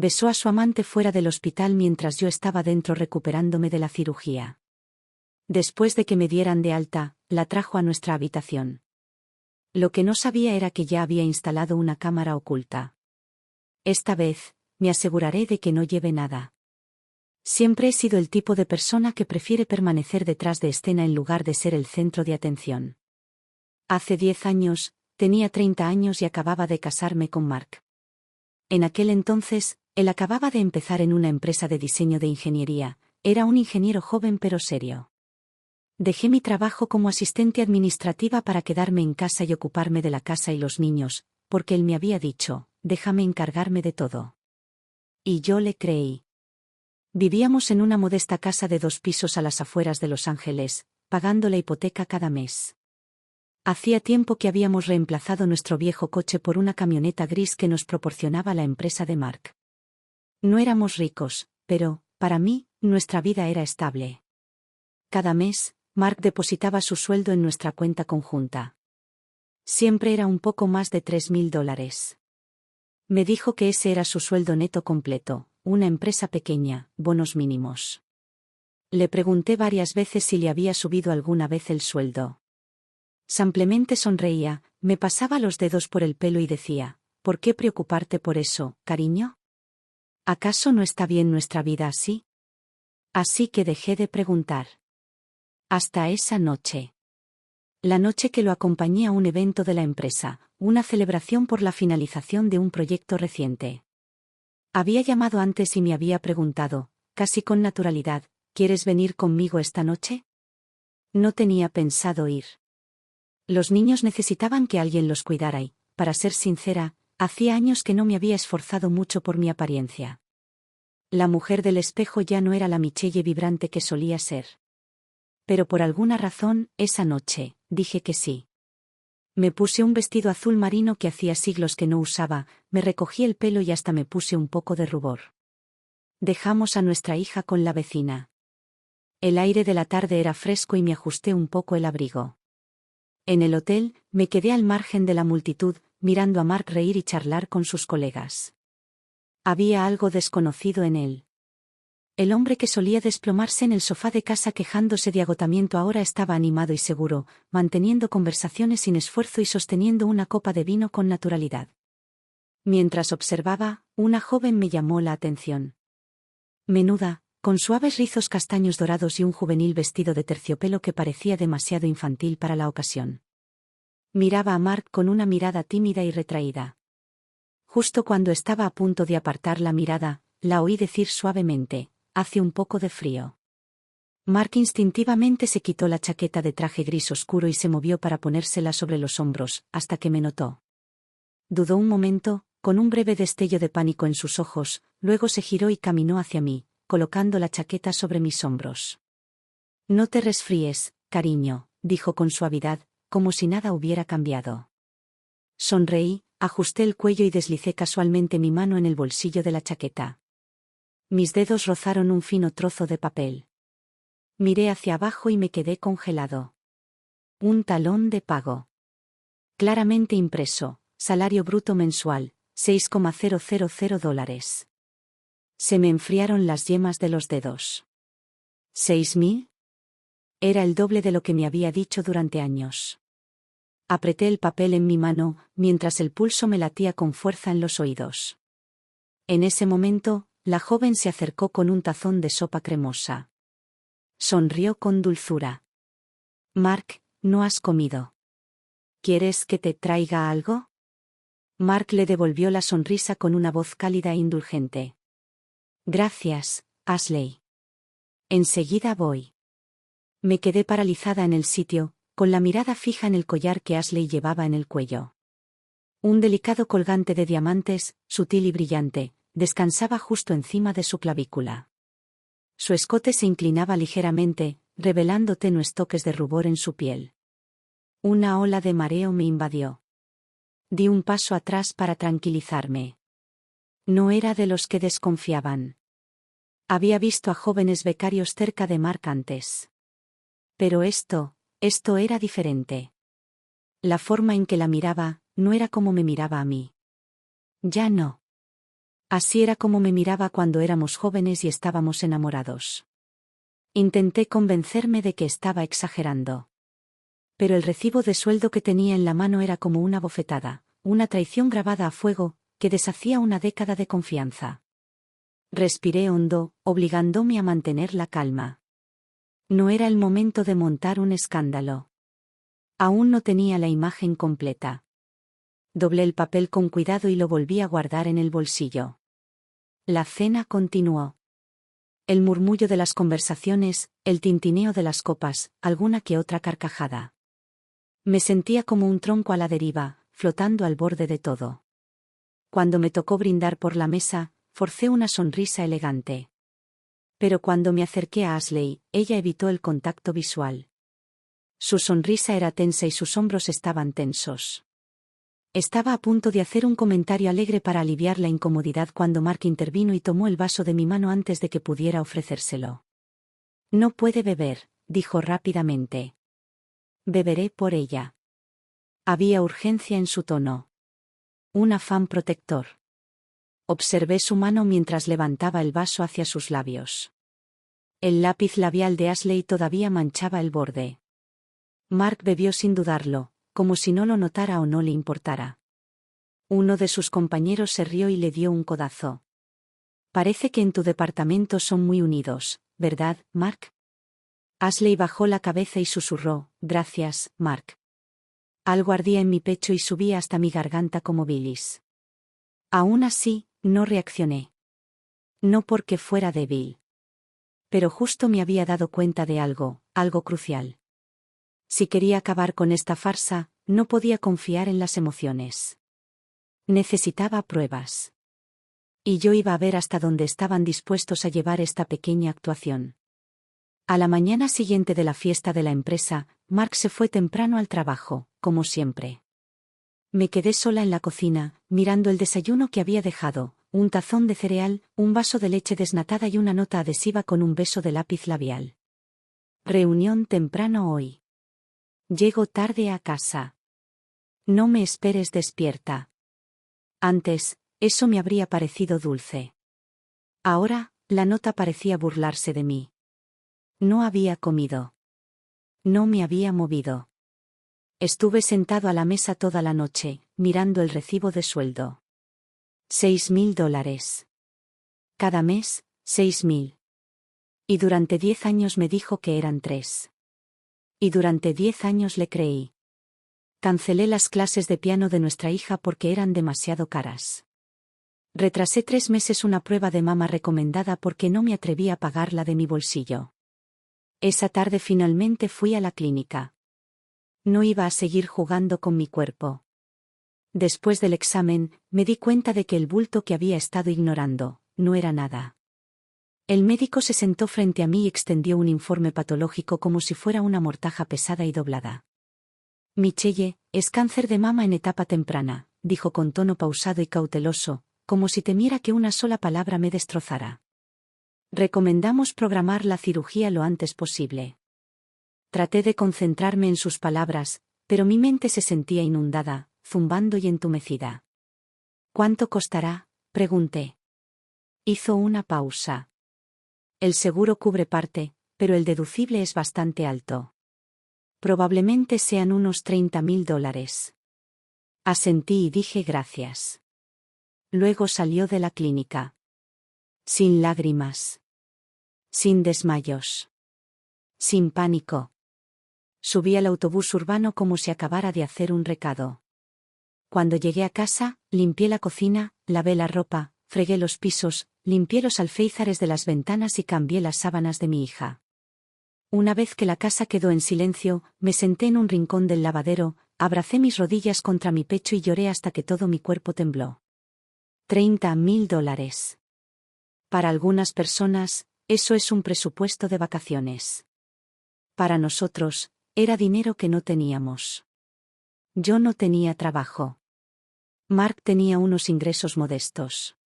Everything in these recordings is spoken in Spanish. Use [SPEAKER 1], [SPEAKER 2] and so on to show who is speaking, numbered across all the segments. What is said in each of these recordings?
[SPEAKER 1] Besó a su amante fuera del hospital mientras yo estaba dentro recuperándome de la cirugía. Después de que me dieran de alta, la trajo a nuestra habitación. Lo que no sabía era que ya había instalado una cámara oculta. Esta vez, me aseguraré de que no lleve nada. Siempre he sido el tipo de persona que prefiere permanecer detrás de escena en lugar de ser el centro de atención. Hace 10 años, tenía 30 años y acababa de casarme con Mark. En aquel entonces, él acababa de empezar en una empresa de diseño de ingeniería, era un ingeniero joven pero serio. Dejé mi trabajo como asistente administrativa para quedarme en casa y ocuparme de la casa y los niños, porque él me había dicho, déjame encargarme de todo. Y yo le creí. Vivíamos en una modesta casa de 2 pisos a las afueras de Los Ángeles, pagando la hipoteca cada mes. Hacía tiempo que habíamos reemplazado nuestro viejo coche por una camioneta gris que nos proporcionaba la empresa de Mark. No éramos ricos, pero, para mí, nuestra vida era estable. Cada mes, Mark depositaba su sueldo en nuestra cuenta conjunta. Siempre era un poco más de $3,000. Me dijo que ese era su sueldo neto completo, una empresa pequeña, bonos mínimos. Le pregunté varias veces si le había subido alguna vez el sueldo. Simplemente sonreía, me pasaba los dedos por el pelo y decía, ¿por qué preocuparte por eso, cariño? ¿Acaso no está bien nuestra vida así? Así que dejé de preguntar. Hasta esa noche. La noche que lo acompañé a un evento de la empresa, una celebración por la finalización de un proyecto reciente. Había llamado antes y me había preguntado, casi con naturalidad, ¿quieres venir conmigo esta noche? No tenía pensado ir. Los niños necesitaban que alguien los cuidara y, para ser sincera, hacía años que no me había esforzado mucho por mi apariencia. La mujer del espejo ya no era la Michelle vibrante que solía ser. Pero por alguna razón, esa noche, dije que sí. Me puse un vestido azul marino que hacía siglos que no usaba, me recogí el pelo y hasta me puse un poco de rubor. Dejamos a nuestra hija con la vecina. El aire de la tarde era fresco y me ajusté un poco el abrigo. En el hotel, me quedé al margen de la multitud, mirando a Mark reír y charlar con sus colegas. Había algo desconocido en él. El hombre que solía desplomarse en el sofá de casa quejándose de agotamiento ahora estaba animado y seguro, manteniendo conversaciones sin esfuerzo y sosteniendo una copa de vino con naturalidad. Mientras observaba, una joven me llamó la atención. Menuda, con suaves rizos castaños dorados y un juvenil vestido de terciopelo que parecía demasiado infantil para la ocasión. Miraba a Mark con una mirada tímida y retraída. Justo cuando estaba a punto de apartar la mirada, la oí decir suavemente, hace un poco de frío. Mark instintivamente se quitó la chaqueta de traje gris oscuro y se movió para ponérsela sobre los hombros, hasta que me notó. Dudó un momento, con un breve destello de pánico en sus ojos, luego se giró y caminó hacia mí, colocando la chaqueta sobre mis hombros. No te resfríes, cariño, dijo con suavidad, como si nada hubiera cambiado. Sonreí, ajusté el cuello y deslicé casualmente mi mano en el bolsillo de la chaqueta. Mis dedos rozaron un fino trozo de papel. Miré hacia abajo y me quedé congelado. Un talón de pago. Claramente impreso, salario bruto mensual, $6,000. Se me enfriaron las yemas de los dedos. ¿6,000? Era el doble de lo que me había dicho durante años. Apreté el papel en mi mano, mientras el pulso me latía con fuerza en los oídos. En ese momento, la joven se acercó con un tazón de sopa cremosa. Sonrió con dulzura. Mark, ¿no has comido? ¿Quieres que te traiga algo? Mark le devolvió la sonrisa con una voz cálida e indulgente. Gracias, Ashley. Enseguida voy. Me quedé paralizada en el sitio, con la mirada fija en el collar que Ashley llevaba en el cuello. Un delicado colgante de diamantes, sutil y brillante, descansaba justo encima de su clavícula. Su escote se inclinaba ligeramente, revelando tenues toques de rubor en su piel. Una ola de mareo me invadió. Di un paso atrás para tranquilizarme. No era de los que desconfiaban. Había visto a jóvenes becarios cerca de Mark antes. Pero esto era diferente. La forma en que la miraba, no era como me miraba a mí. Ya no. Así era como me miraba cuando éramos jóvenes y estábamos enamorados. Intenté convencerme de que estaba exagerando. Pero el recibo de sueldo que tenía en la mano era como una bofetada, una traición grabada a fuego, que deshacía una década de confianza. Respiré hondo, obligándome a mantener la calma. No era el momento de montar un escándalo. Aún no tenía la imagen completa. Doblé el papel con cuidado y lo volví a guardar en el bolsillo. La cena continuó. El murmullo de las conversaciones, el tintineo de las copas, alguna que otra carcajada. Me sentía como un tronco a la deriva, flotando al borde de todo. Cuando me tocó brindar por la mesa, forcé una sonrisa elegante. Pero cuando me acerqué a Ashley, ella evitó el contacto visual. Su sonrisa era tensa y sus hombros estaban tensos. Estaba a punto de hacer un comentario alegre para aliviar la incomodidad cuando Mark intervino y tomó el vaso de mi mano antes de que pudiera ofrecérselo. No puede beber, dijo rápidamente. Beberé por ella. Había urgencia en su tono. Un afán protector. Observé su mano mientras levantaba el vaso hacia sus labios. El lápiz labial de Ashley todavía manchaba el borde. Mark bebió sin dudarlo, como si no lo notara o no le importara. Uno de sus compañeros se rió y le dio un codazo. Parece que en tu departamento son muy unidos, ¿verdad, Mark? Ashley bajó la cabeza y susurró, gracias, Mark. Algo ardía en mi pecho y subía hasta mi garganta como bilis. Aún así, no reaccioné. No porque fuera débil. Pero justo me había dado cuenta de algo, algo crucial. Si quería acabar con esta farsa, no podía confiar en las emociones. Necesitaba pruebas. Y yo iba a ver hasta dónde estaban dispuestos a llevar esta pequeña actuación. A la mañana siguiente de la fiesta de la empresa, Mark se fue temprano al trabajo, como siempre. Me quedé sola en la cocina, mirando el desayuno que había dejado, un tazón de cereal, un vaso de leche desnatada y una nota adhesiva con un beso de lápiz labial. Reunión temprano hoy. Llego tarde a casa. No me esperes despierta. Antes, eso me habría parecido dulce. Ahora, la nota parecía burlarse de mí. No había comido. No me había movido. Estuve sentado a la mesa toda la noche, mirando el recibo de sueldo. $6.000. Cada mes, 6.000. Y durante 10 años me dijo que eran 3. Y durante 10 años le creí. Cancelé las clases de piano de nuestra hija porque eran demasiado caras. Retrasé 3 meses una prueba de mama recomendada porque no me atreví a pagarla de mi bolsillo. Esa tarde finalmente fui a la clínica. No iba a seguir jugando con mi cuerpo. Después del examen, me di cuenta de que el bulto que había estado ignorando, no era nada. El médico se sentó frente a mí y extendió un informe patológico como si fuera una mortaja pesada y doblada. Michelle, es cáncer de mama en etapa temprana, dijo con tono pausado y cauteloso, como si temiera que una sola palabra me destrozara. Recomendamos programar la cirugía lo antes posible. Traté de concentrarme en sus palabras, pero mi mente se sentía inundada, zumbando y entumecida. ¿Cuánto costará?, pregunté. Hizo una pausa. El seguro cubre parte, pero el deducible es bastante alto. Probablemente sean unos $30.000. Asentí y dije gracias. Luego salió de la clínica. Sin lágrimas. Sin desmayos. Sin pánico. Subí al autobús urbano como si acabara de hacer un recado. Cuando llegué a casa, limpié la cocina, lavé la ropa, fregué los pisos, limpié los alféizares de las ventanas y cambié las sábanas de mi hija. Una vez que la casa quedó en silencio, me senté en un rincón del lavadero, abracé mis rodillas contra mi pecho y lloré hasta que todo mi cuerpo tembló. $30.000. Para algunas personas, eso es un presupuesto de vacaciones. Para nosotros, era dinero que no teníamos. Yo no tenía trabajo. Mark tenía unos ingresos modestos.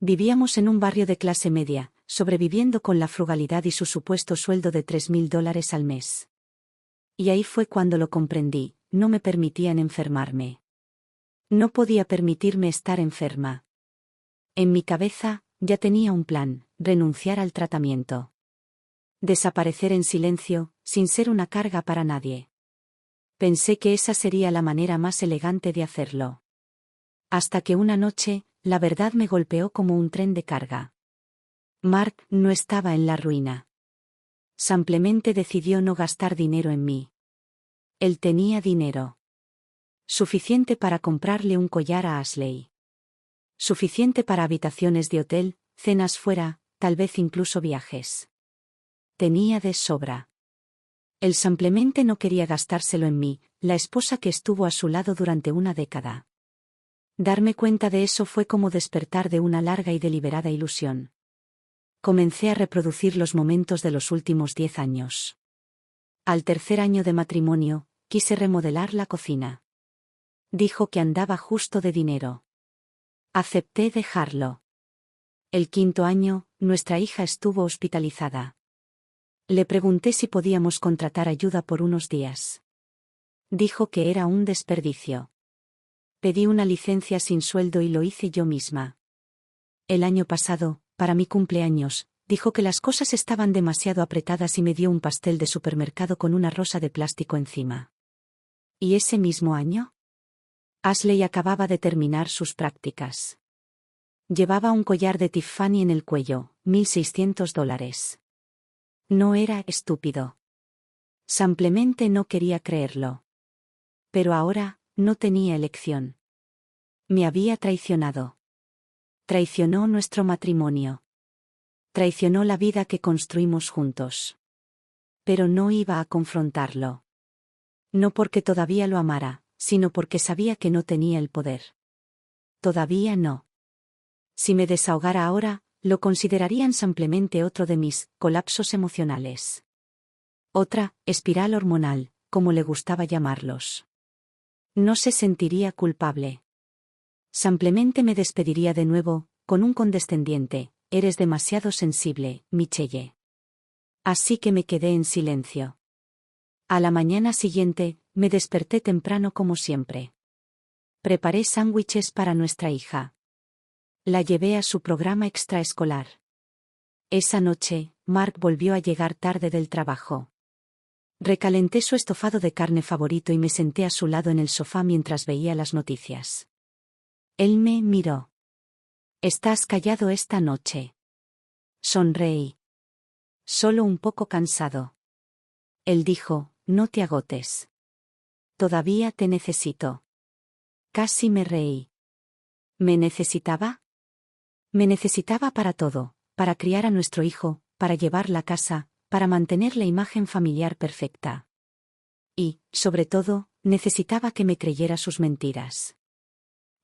[SPEAKER 1] Vivíamos en un barrio de clase media, sobreviviendo con la frugalidad y su supuesto sueldo de $3.000 al mes. Y ahí fue cuando lo comprendí, no me permitían enfermarme. No podía permitirme estar enferma. En mi cabeza, ya tenía un plan: renunciar al tratamiento. Desaparecer en silencio, sin ser una carga para nadie. Pensé que esa sería la manera más elegante de hacerlo. Hasta que una noche, la verdad me golpeó como un tren de carga. Mark no estaba en la ruina. Simplemente decidió no gastar dinero en mí. Él tenía dinero. Suficiente para comprarle un collar a Ashley. Suficiente para habitaciones de hotel, cenas fuera, tal vez incluso viajes. Tenía de sobra. Él simplemente no quería gastárselo en mí, la esposa que estuvo a su lado durante una década. Darme cuenta de eso fue como despertar de una larga y deliberada ilusión. Comencé a reproducir los momentos de los últimos 10 años. Al tercer año de matrimonio, quise remodelar la cocina. Dijo que andaba justo de dinero. Acepté dejarlo. El quinto año, nuestra hija estuvo hospitalizada. Le pregunté si podíamos contratar ayuda por unos días. Dijo que era un desperdicio. Pedí una licencia sin sueldo y lo hice yo misma. El año pasado, para mi cumpleaños, dijo que las cosas estaban demasiado apretadas y me dio un pastel de supermercado con una rosa de plástico encima. ¿Y ese mismo año? Ashley acababa de terminar sus prácticas. Llevaba un collar de Tiffany en el cuello, $1,600. No era estúpido. Simplemente no quería creerlo. Pero ahora, no tenía elección. Me había traicionado. Traicionó nuestro matrimonio. Traicionó la vida que construimos juntos. Pero no iba a confrontarlo. No porque todavía lo amara, sino porque sabía que no tenía el poder. Todavía no. Si me desahogara ahora, lo considerarían simplemente otro de mis colapsos emocionales. Otra espiral hormonal, como le gustaba llamarlos. No se sentiría culpable. Simplemente me despediría de nuevo, con un condescendiente: eres demasiado sensible, Michelle. Así que me quedé en silencio. A la mañana siguiente, me desperté temprano como siempre. Preparé sándwiches para nuestra hija. La llevé a su programa extraescolar. Esa noche, Mark volvió a llegar tarde del trabajo. Recalenté su estofado de carne favorito y me senté a su lado en el sofá mientras veía las noticias. Él me miró. «¿Estás callado esta noche?» Sonreí. «Solo un poco cansado». Él dijo: «No te agotes. Todavía te necesito». Casi me reí. ¿Me necesitaba? Me necesitaba para todo, para criar a nuestro hijo, para llevar la casa, para mantener la imagen familiar perfecta. Y, sobre todo, necesitaba que me creyera sus mentiras.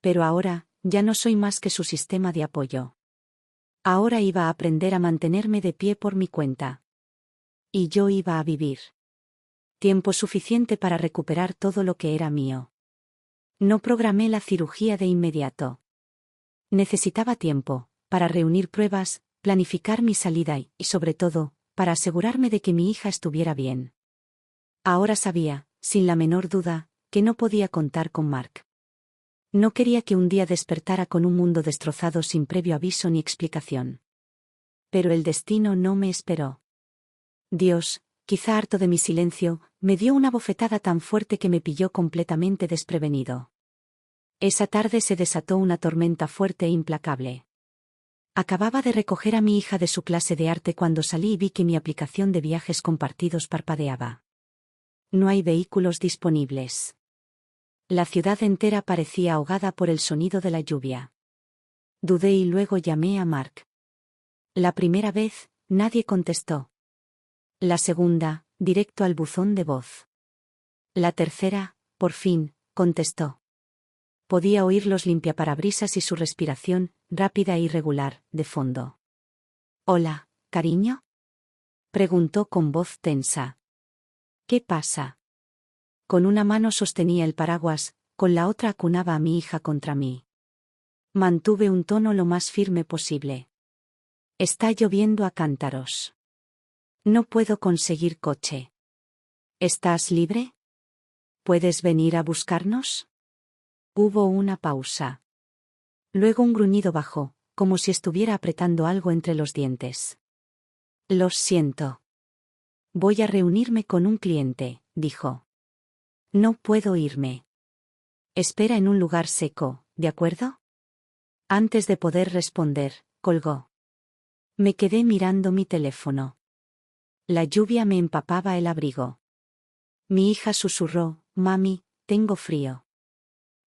[SPEAKER 1] Pero ahora, ya no soy más que su sistema de apoyo. Ahora iba a aprender a mantenerme de pie por mi cuenta. Y yo iba a vivir. Tiempo suficiente para recuperar todo lo que era mío. No programé la cirugía de inmediato. Necesitaba tiempo, para reunir pruebas, planificar mi salida y, sobre todo, para asegurarme de que mi hija estuviera bien. Ahora sabía, sin la menor duda, que no podía contar con Mark. No quería que un día despertara con un mundo destrozado sin previo aviso ni explicación. Pero el destino no me esperó. Dios, quizá harto de mi silencio, me dio una bofetada tan fuerte que me pilló completamente desprevenido. Esa tarde se desató una tormenta fuerte e implacable. Acababa de recoger a mi hija de su clase de arte cuando salí y vi que mi aplicación de viajes compartidos parpadeaba. No hay vehículos disponibles. La ciudad entera parecía ahogada por el sonido de la lluvia. Dudé y luego llamé a Mark. La primera vez, nadie contestó. La segunda, directo al buzón de voz. La tercera, por fin, contestó. Podía oír los limpiaparabrisas y su respiración, rápida e irregular, de fondo. «Hola, cariño», preguntó con voz tensa. «¿Qué pasa?» Con una mano sostenía el paraguas, con la otra acunaba a mi hija contra mí. Mantuve un tono lo más firme posible. «Está lloviendo a cántaros. No puedo conseguir coche. ¿Estás libre? ¿Puedes venir a buscarnos?» Hubo una pausa. Luego un gruñido bajó, como si estuviera apretando algo entre los dientes. Lo siento. Voy a reunirme con un cliente, dijo. No puedo irme. Espera en un lugar seco, ¿de acuerdo? Antes de poder responder, colgó. Me quedé mirando mi teléfono. La lluvia me empapaba el abrigo. Mi hija susurró, «Mami, tengo frío».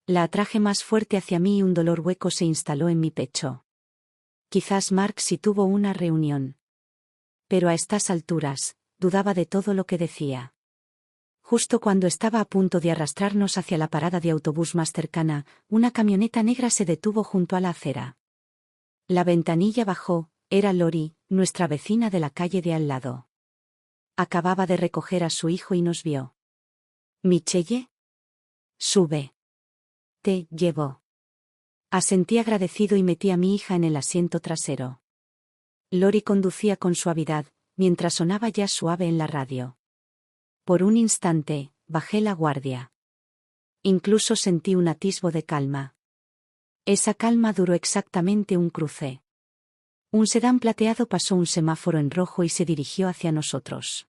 [SPEAKER 1] La atraje más fuerte hacia mí y un dolor hueco se instaló en mi pecho. Quizás Mark sí tuvo una reunión. Pero a estas alturas, dudaba de todo lo que decía. Justo cuando estaba a punto de arrastrarnos hacia la parada de autobús más cercana, una camioneta negra se detuvo junto a la acera. La ventanilla bajó, era Lori, nuestra vecina de la calle de al lado. Acababa de recoger a su hijo y nos vio. «¿Michelle? Sube. Te llevo». Asentí agradecido y metí a mi hija en el asiento trasero. Lori conducía con suavidad, mientras sonaba jazz suave en la radio. Por un instante, bajé la guardia. Incluso sentí un atisbo de calma. Esa calma duró exactamente un cruce. Un sedán plateado pasó un semáforo en rojo y se dirigió hacia nosotros.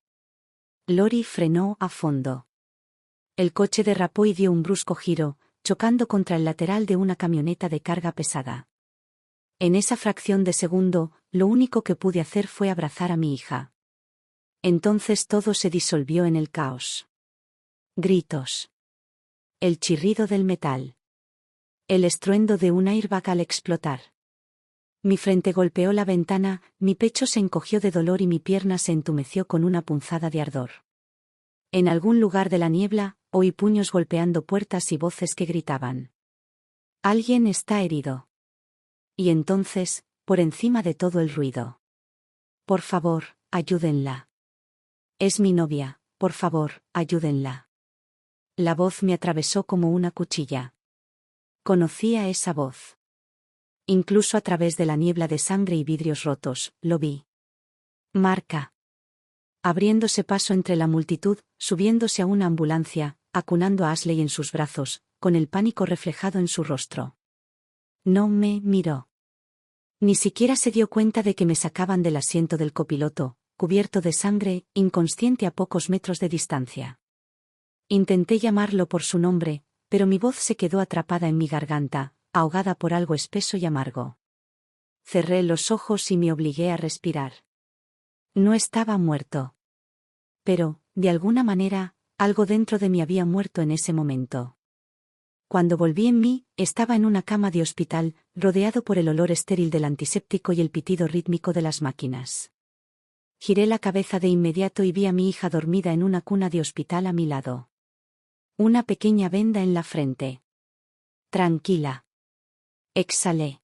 [SPEAKER 1] Lori frenó a fondo. El coche derrapó y dio un brusco giro, chocando contra el lateral de una camioneta de carga pesada. En esa fracción de segundo, lo único que pude hacer fue abrazar a mi hija. Entonces todo se disolvió en el caos. Gritos. El chirrido del metal. El estruendo de un airbag al explotar. Mi frente golpeó la ventana, mi pecho se encogió de dolor y mi pierna se entumeció con una punzada de ardor. En algún lugar de la niebla, oí puños golpeando puertas y voces que gritaban. «Alguien está herido». Y entonces, por encima de todo el ruido. «Por favor, ayúdenla. Es mi novia, por favor, ayúdenla». La voz me atravesó como una cuchilla. Conocía esa voz. Incluso a través de la niebla de sangre y vidrios rotos, lo vi. Marca. Abriéndose paso entre la multitud, subiéndose a una ambulancia, acunando a Ashley en sus brazos, con el pánico reflejado en su rostro. No me miró. Ni siquiera se dio cuenta de que me sacaban del asiento del copiloto, cubierto de sangre, inconsciente a pocos metros de distancia. Intenté llamarlo por su nombre, pero mi voz se quedó atrapada en mi garganta, ahogada por algo espeso y amargo. Cerré los ojos y me obligué a respirar. No estaba muerto. Pero, de alguna manera, algo dentro de mí había muerto en ese momento. Cuando volví en mí, estaba en una cama de hospital, rodeado por el olor estéril del antiséptico y el pitido rítmico de las máquinas. Giré la cabeza de inmediato y vi a mi hija dormida en una cuna de hospital a mi lado. Una pequeña venda en la frente. Tranquila. Exhalé.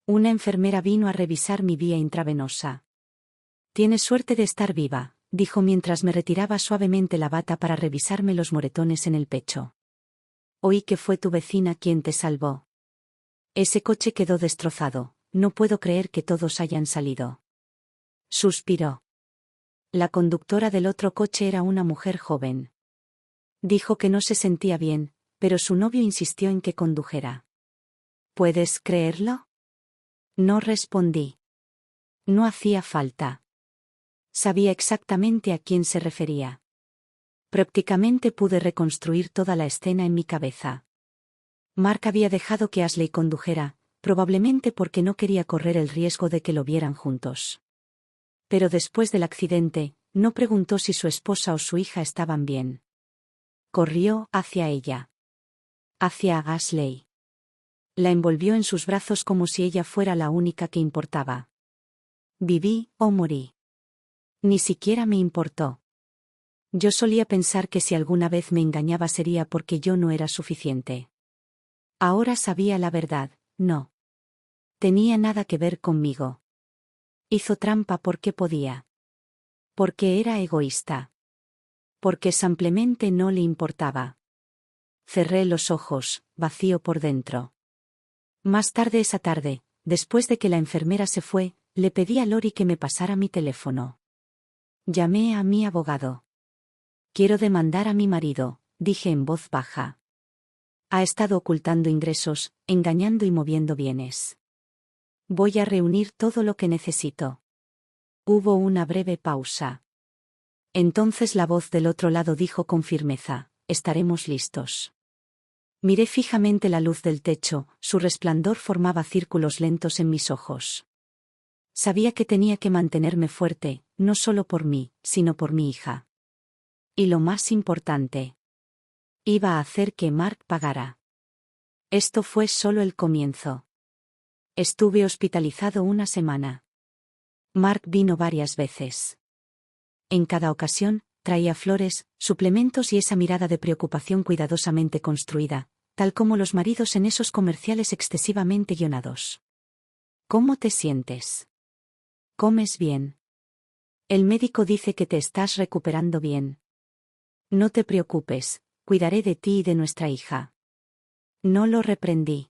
[SPEAKER 1] Una enfermera vino a revisar mi vía intravenosa. Tienes suerte de estar viva, dijo mientras me retiraba suavemente la bata para revisarme los moretones en el pecho. Oí que fue tu vecina quien te salvó. Ese coche quedó destrozado, no puedo creer que todos hayan salido. Suspiró. La conductora del otro coche era una mujer joven. Dijo que no se sentía bien, pero su novio insistió en que condujera. ¿Puedes creerlo? No respondí. No hacía falta. Sabía exactamente a quién se refería. Prácticamente pude reconstruir toda la escena en mi cabeza. Mark había dejado que Ashley condujera, probablemente porque no quería correr el riesgo de que lo vieran juntos. Pero después del accidente, no preguntó si su esposa o su hija estaban bien. Corrió hacia ella. Hacia Ashley. La envolvió en sus brazos como si ella fuera la única que importaba. Viví o morí. Ni siquiera me importó. Yo solía pensar que si alguna vez me engañaba sería porque yo no era suficiente. Ahora sabía la verdad, no. Tenía nada que ver conmigo. Hizo trampa porque podía. Porque era egoísta. Porque simplemente no le importaba. Cerré los ojos, vacío por dentro. Más tarde esa tarde, después de que la enfermera se fue, le pedí a Lori que me pasara mi teléfono. Llamé a mi abogado. Quiero demandar a mi marido, dije en voz baja. Ha estado ocultando ingresos, engañando y moviendo bienes. Voy a reunir todo lo que necesito. Hubo una breve pausa. Entonces la voz del otro lado dijo con firmeza: estaremos listos. Miré fijamente la luz del techo, su resplandor formaba círculos lentos en mis ojos. Sabía que tenía que mantenerme fuerte, no solo por mí, sino por mi hija. Y lo más importante, iba a hacer que Mark pagara. Esto fue solo el comienzo. Estuve hospitalizado una semana. Mark vino varias veces. En cada ocasión, traía flores, suplementos y esa mirada de preocupación cuidadosamente construida, tal como los maridos en esos comerciales excesivamente guionados. ¿Cómo te sientes? ¿Comes bien? El médico dice que te estás recuperando bien. No te preocupes, cuidaré de ti y de nuestra hija. No lo reprendí.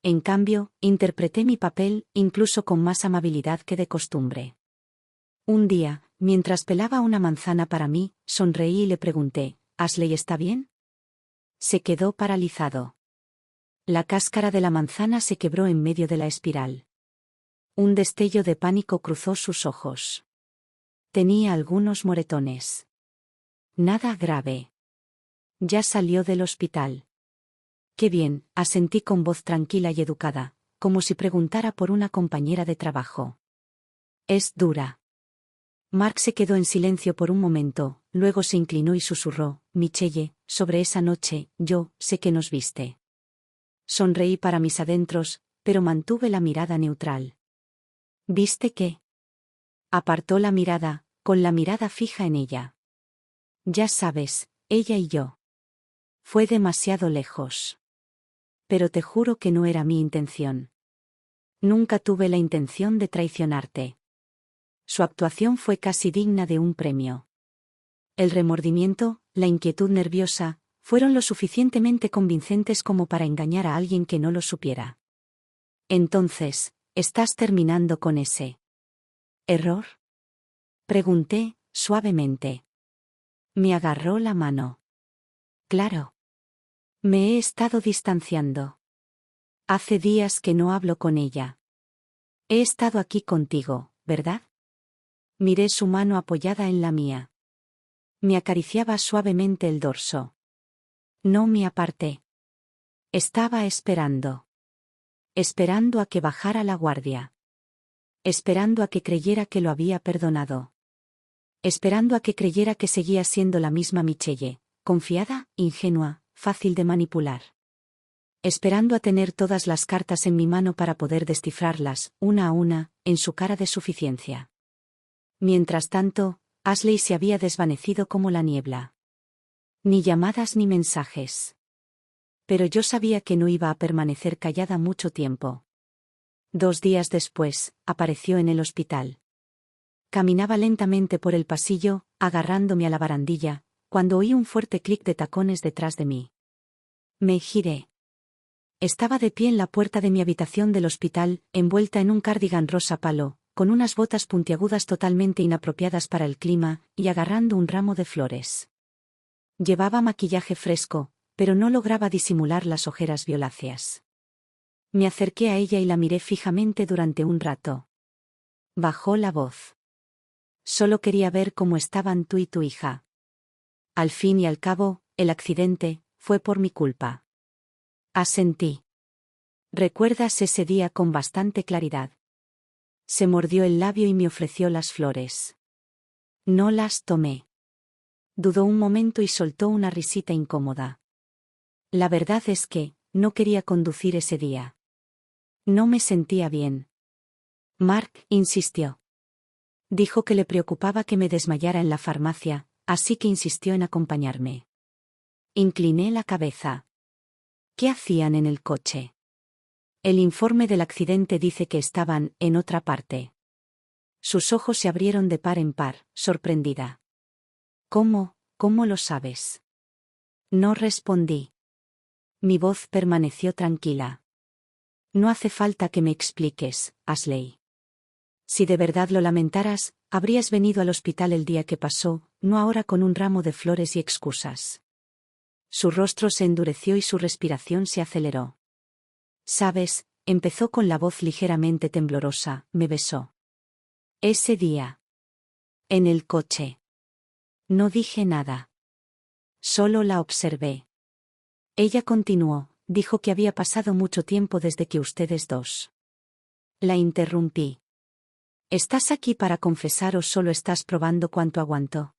[SPEAKER 1] En cambio, interpreté mi papel, incluso con más amabilidad que de costumbre. Un día, mientras pelaba una manzana para mí, sonreí y le pregunté: ¿Ashley está bien? Se quedó paralizado. La cáscara de la manzana se quebró en medio de la espiral. Un destello de pánico cruzó sus ojos. Tenía algunos moretones. Nada grave. Ya salió del hospital. Qué bien, asentí con voz tranquila y educada, como si preguntara por una compañera de trabajo. Es dura. Mark se quedó en silencio por un momento, luego se inclinó y susurró: Michelle, sobre esa noche, yo sé que nos viste. Sonreí para mis adentros, pero mantuve la mirada neutral. ¿Viste qué? Apartó la mirada, con la mirada fija en ella. Ya sabes, ella y yo. Fue demasiado lejos. Pero te juro que no era mi intención. Nunca tuve la intención de traicionarte. Su actuación fue casi digna de un premio. El remordimiento, la inquietud nerviosa, fueron lo suficientemente convincentes como para engañar a alguien que no lo supiera. Entonces, ¿estás terminando con ese error? Pregunté, suavemente. Me agarró la mano. Claro. Me he estado distanciando. Hace días que no hablo con ella. He estado aquí contigo, ¿verdad? Miré su mano apoyada en la mía. Me acariciaba suavemente el dorso. No me aparté. Estaba esperando. Esperando a que bajara la guardia. Esperando a que creyera que lo había perdonado. Esperando a que creyera que seguía siendo la misma Michelle, confiada, ingenua, fácil de manipular. Esperando a tener todas las cartas en mi mano para poder descifrarlas, una a una, en su cara de suficiencia. Mientras tanto, Ashley se había desvanecido como la niebla. Ni llamadas ni mensajes. Pero yo sabía que no iba a permanecer callada mucho tiempo. 2 días después, apareció en el hospital. Caminaba lentamente por el pasillo, agarrándome a la barandilla, cuando oí un fuerte clic de tacones detrás de mí. Me giré. Estaba de pie en la puerta de mi habitación del hospital, envuelta en un cardigan rosa palo, con unas botas puntiagudas totalmente inapropiadas para el clima, y agarrando un ramo de flores. Llevaba maquillaje fresco, pero no lograba disimular las ojeras violáceas. Me acerqué a ella y la miré fijamente durante un rato. Bajó la voz. Solo quería ver cómo estaban tú y tu hija. Al fin y al cabo, el accidente fue por mi culpa. Asentí. ¿Recuerdas ese día con bastante claridad? Se mordió el labio y me ofreció las flores. No las tomé. Dudó un momento y soltó una risita incómoda. La verdad es que no quería conducir ese día. No me sentía bien. Mark insistió. Dijo que le preocupaba que me desmayara en la farmacia, así que insistió en acompañarme. Incliné la cabeza. ¿Qué hacían en el coche? El informe del accidente dice que estaban en otra parte. Sus ojos se abrieron de par en par, sorprendida. ¿Cómo lo sabes? No respondí. Mi voz permaneció tranquila. No hace falta que me expliques, Ashley. Si de verdad lo lamentaras, habrías venido al hospital el día que pasó, no ahora con un ramo de flores y excusas. Su rostro se endureció y su respiración se aceleró. Sabes, empezó con la voz ligeramente temblorosa, me besó. Ese día. En el coche. No dije nada. Solo la observé. Ella continuó, dijo que había pasado mucho tiempo desde que ustedes dos. La interrumpí. ¿Estás aquí para confesar o solo estás probando cuánto aguanto?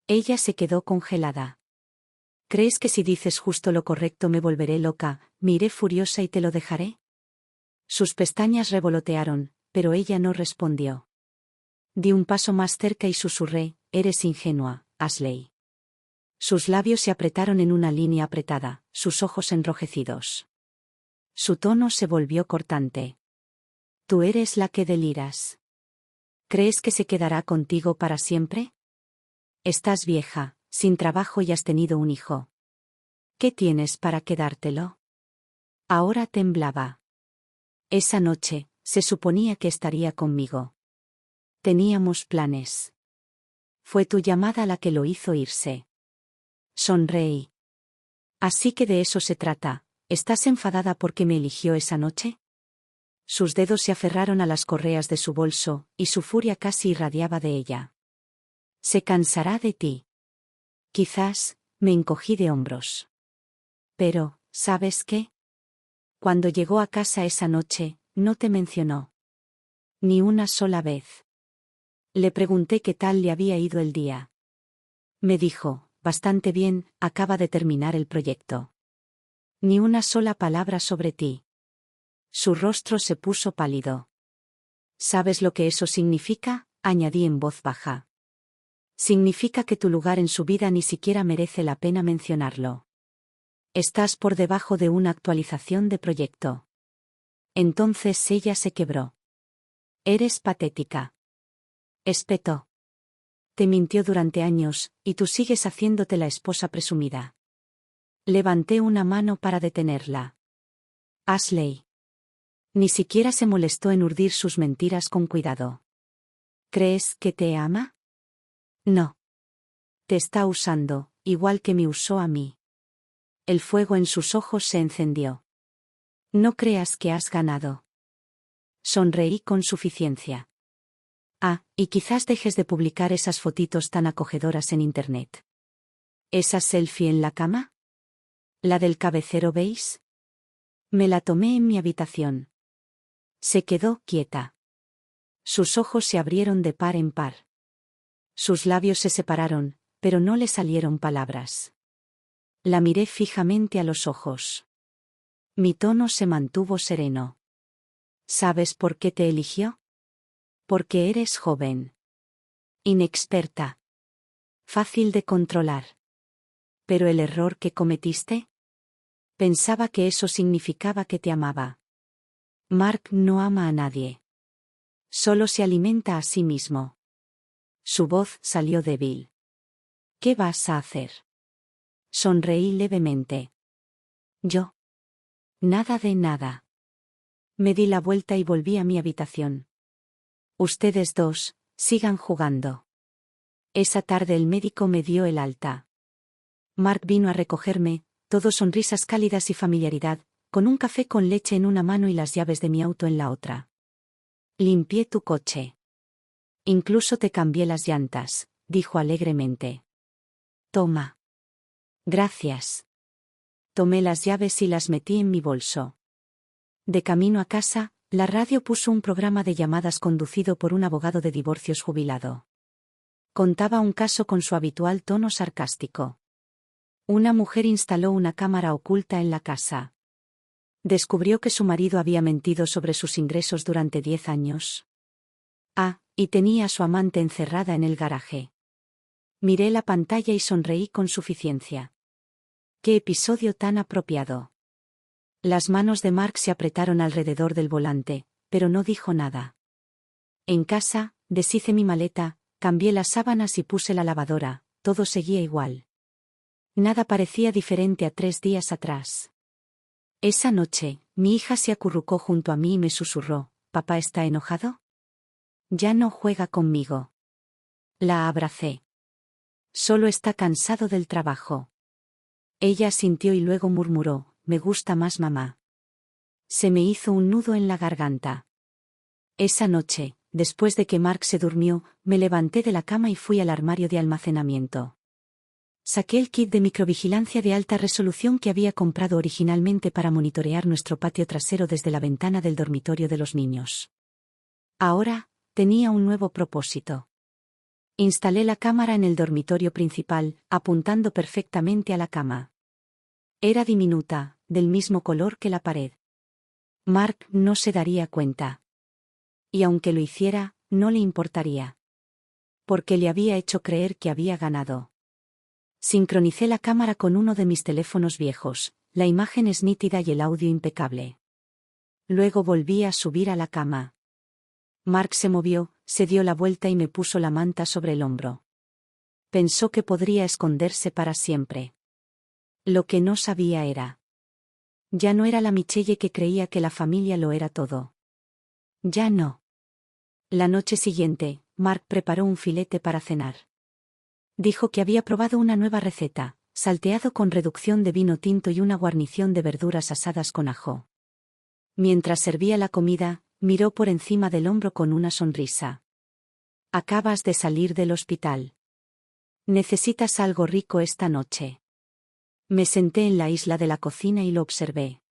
[SPEAKER 1] Ella se quedó congelada. ¿Crees que si dices justo lo correcto me volveré loca, me iré furiosa y te lo dejaré? Sus pestañas revolotearon, pero ella no respondió. Di un paso más cerca y susurré, eres ingenua, Ashley. Sus labios se apretaron en una línea apretada, sus ojos enrojecidos. Su tono se volvió cortante. Tú eres la que deliras. ¿Crees que se quedará contigo para siempre? Estás vieja, sin trabajo y has tenido un hijo. ¿Qué tienes para quedártelo? Ahora temblaba. Esa noche, se suponía que estaría conmigo. Teníamos planes. Fue tu llamada la que lo hizo irse. Sonreí. Así que de eso se trata. ¿Estás enfadada porque me eligió esa noche? Sus dedos se aferraron a las correas de su bolso, y su furia casi irradiaba de ella. Se cansará de ti. Quizás, me encogí de hombros. Pero, ¿sabes qué? Cuando llegó a casa esa noche, no te mencionó. Ni una sola vez. Le pregunté qué tal le había ido el día. Me dijo, bastante bien, acaba de terminar el proyecto. Ni una sola palabra sobre ti. Su rostro se puso pálido. ¿Sabes lo que eso significa?, añadí en voz baja. Significa que tu lugar en su vida ni siquiera merece la pena mencionarlo. Estás por debajo de una actualización de proyecto. Entonces ella se quebró. Eres patética. Espetó. Te mintió durante años, y tú sigues haciéndote la esposa presumida. Levanté una mano para detenerla. Ashley. Ni siquiera se molestó en urdir sus mentiras con cuidado. ¿Crees que te ama? No. Te está usando, igual que me usó a mí. El fuego en sus ojos se encendió. No creas que has ganado. Sonreí con suficiencia. Ah, y quizás dejes de publicar esas fotitos tan acogedoras en internet. ¿Esa selfie en la cama? ¿La del cabecero beige? Me la tomé en mi habitación. Se quedó quieta. Sus ojos se abrieron de par en par. Sus labios se separaron, pero no le salieron palabras. La miré fijamente a los ojos. Mi tono se mantuvo sereno. ¿Sabes por qué te eligió? Porque eres joven. Inexperta. Fácil de controlar. ¿Pero el error que cometiste? Pensaba que eso significaba que te amaba. Mark no ama a nadie. Solo se alimenta a sí mismo. Su voz salió débil. ¿Qué vas a hacer? Sonreí levemente. Yo. Nada de nada. Me di la vuelta y volví a mi habitación. Ustedes dos, sigan jugando. Esa tarde el médico me dio el alta. Mark vino a recogerme, todo sonrisas cálidas y familiaridad, con un café con leche en una mano y las llaves de mi auto en la otra. Limpié tu coche. Incluso te cambié las llantas, dijo alegremente. Toma. Gracias. Tomé las llaves y las metí en mi bolso. De camino a casa, la radio puso un programa de llamadas conducido por un abogado de divorcios jubilado. Contaba un caso con su habitual tono sarcástico. Una mujer instaló una cámara oculta en la casa. Descubrió que su marido había mentido sobre sus ingresos durante 10 años. Ah, y tenía a su amante encerrada en el garaje. Miré la pantalla y sonreí con suficiencia. ¡Qué episodio tan apropiado! Las manos de Mark se apretaron alrededor del volante, pero no dijo nada. En casa, deshice mi maleta, cambié las sábanas y puse la lavadora, todo seguía igual. Nada parecía diferente a 3 días atrás. Esa noche, mi hija se acurrucó junto a mí y me susurró, ¿papá está enojado? Ya no juega conmigo. La abracé. Solo está cansado del trabajo. Ella asintió y luego murmuró, me gusta más mamá. Se me hizo un nudo en la garganta. Esa noche, después de que Mark se durmió, me levanté de la cama y fui al armario de almacenamiento. Saqué el kit de microvigilancia de alta resolución que había comprado originalmente para monitorear nuestro patio trasero desde la ventana del dormitorio de los niños. Ahora, tenía un nuevo propósito. Instalé la cámara en el dormitorio principal, apuntando perfectamente a la cama. Era diminuta, del mismo color que la pared. Mark no se daría cuenta. Y aunque lo hiciera, no le importaría. Porque le había hecho creer que había ganado. Sincronicé la cámara con uno de mis teléfonos viejos, la imagen es nítida y el audio impecable. Luego volví a subir a la cama. Mark se movió, se dio la vuelta y me puso la manta sobre el hombro. Pensó que podría esconderse para siempre. Lo que no sabía era. Ya no era la Michelle que creía que la familia lo era todo. Ya no. La noche siguiente, Mark preparó un filete para cenar. Dijo que había probado una nueva receta, salteado con reducción de vino tinto y una guarnición de verduras asadas con ajo. Mientras servía la comida, miró por encima del hombro con una sonrisa. Acabas de salir del hospital. ¿Necesitas algo rico esta noche? Me senté en la isla de la cocina y lo observé.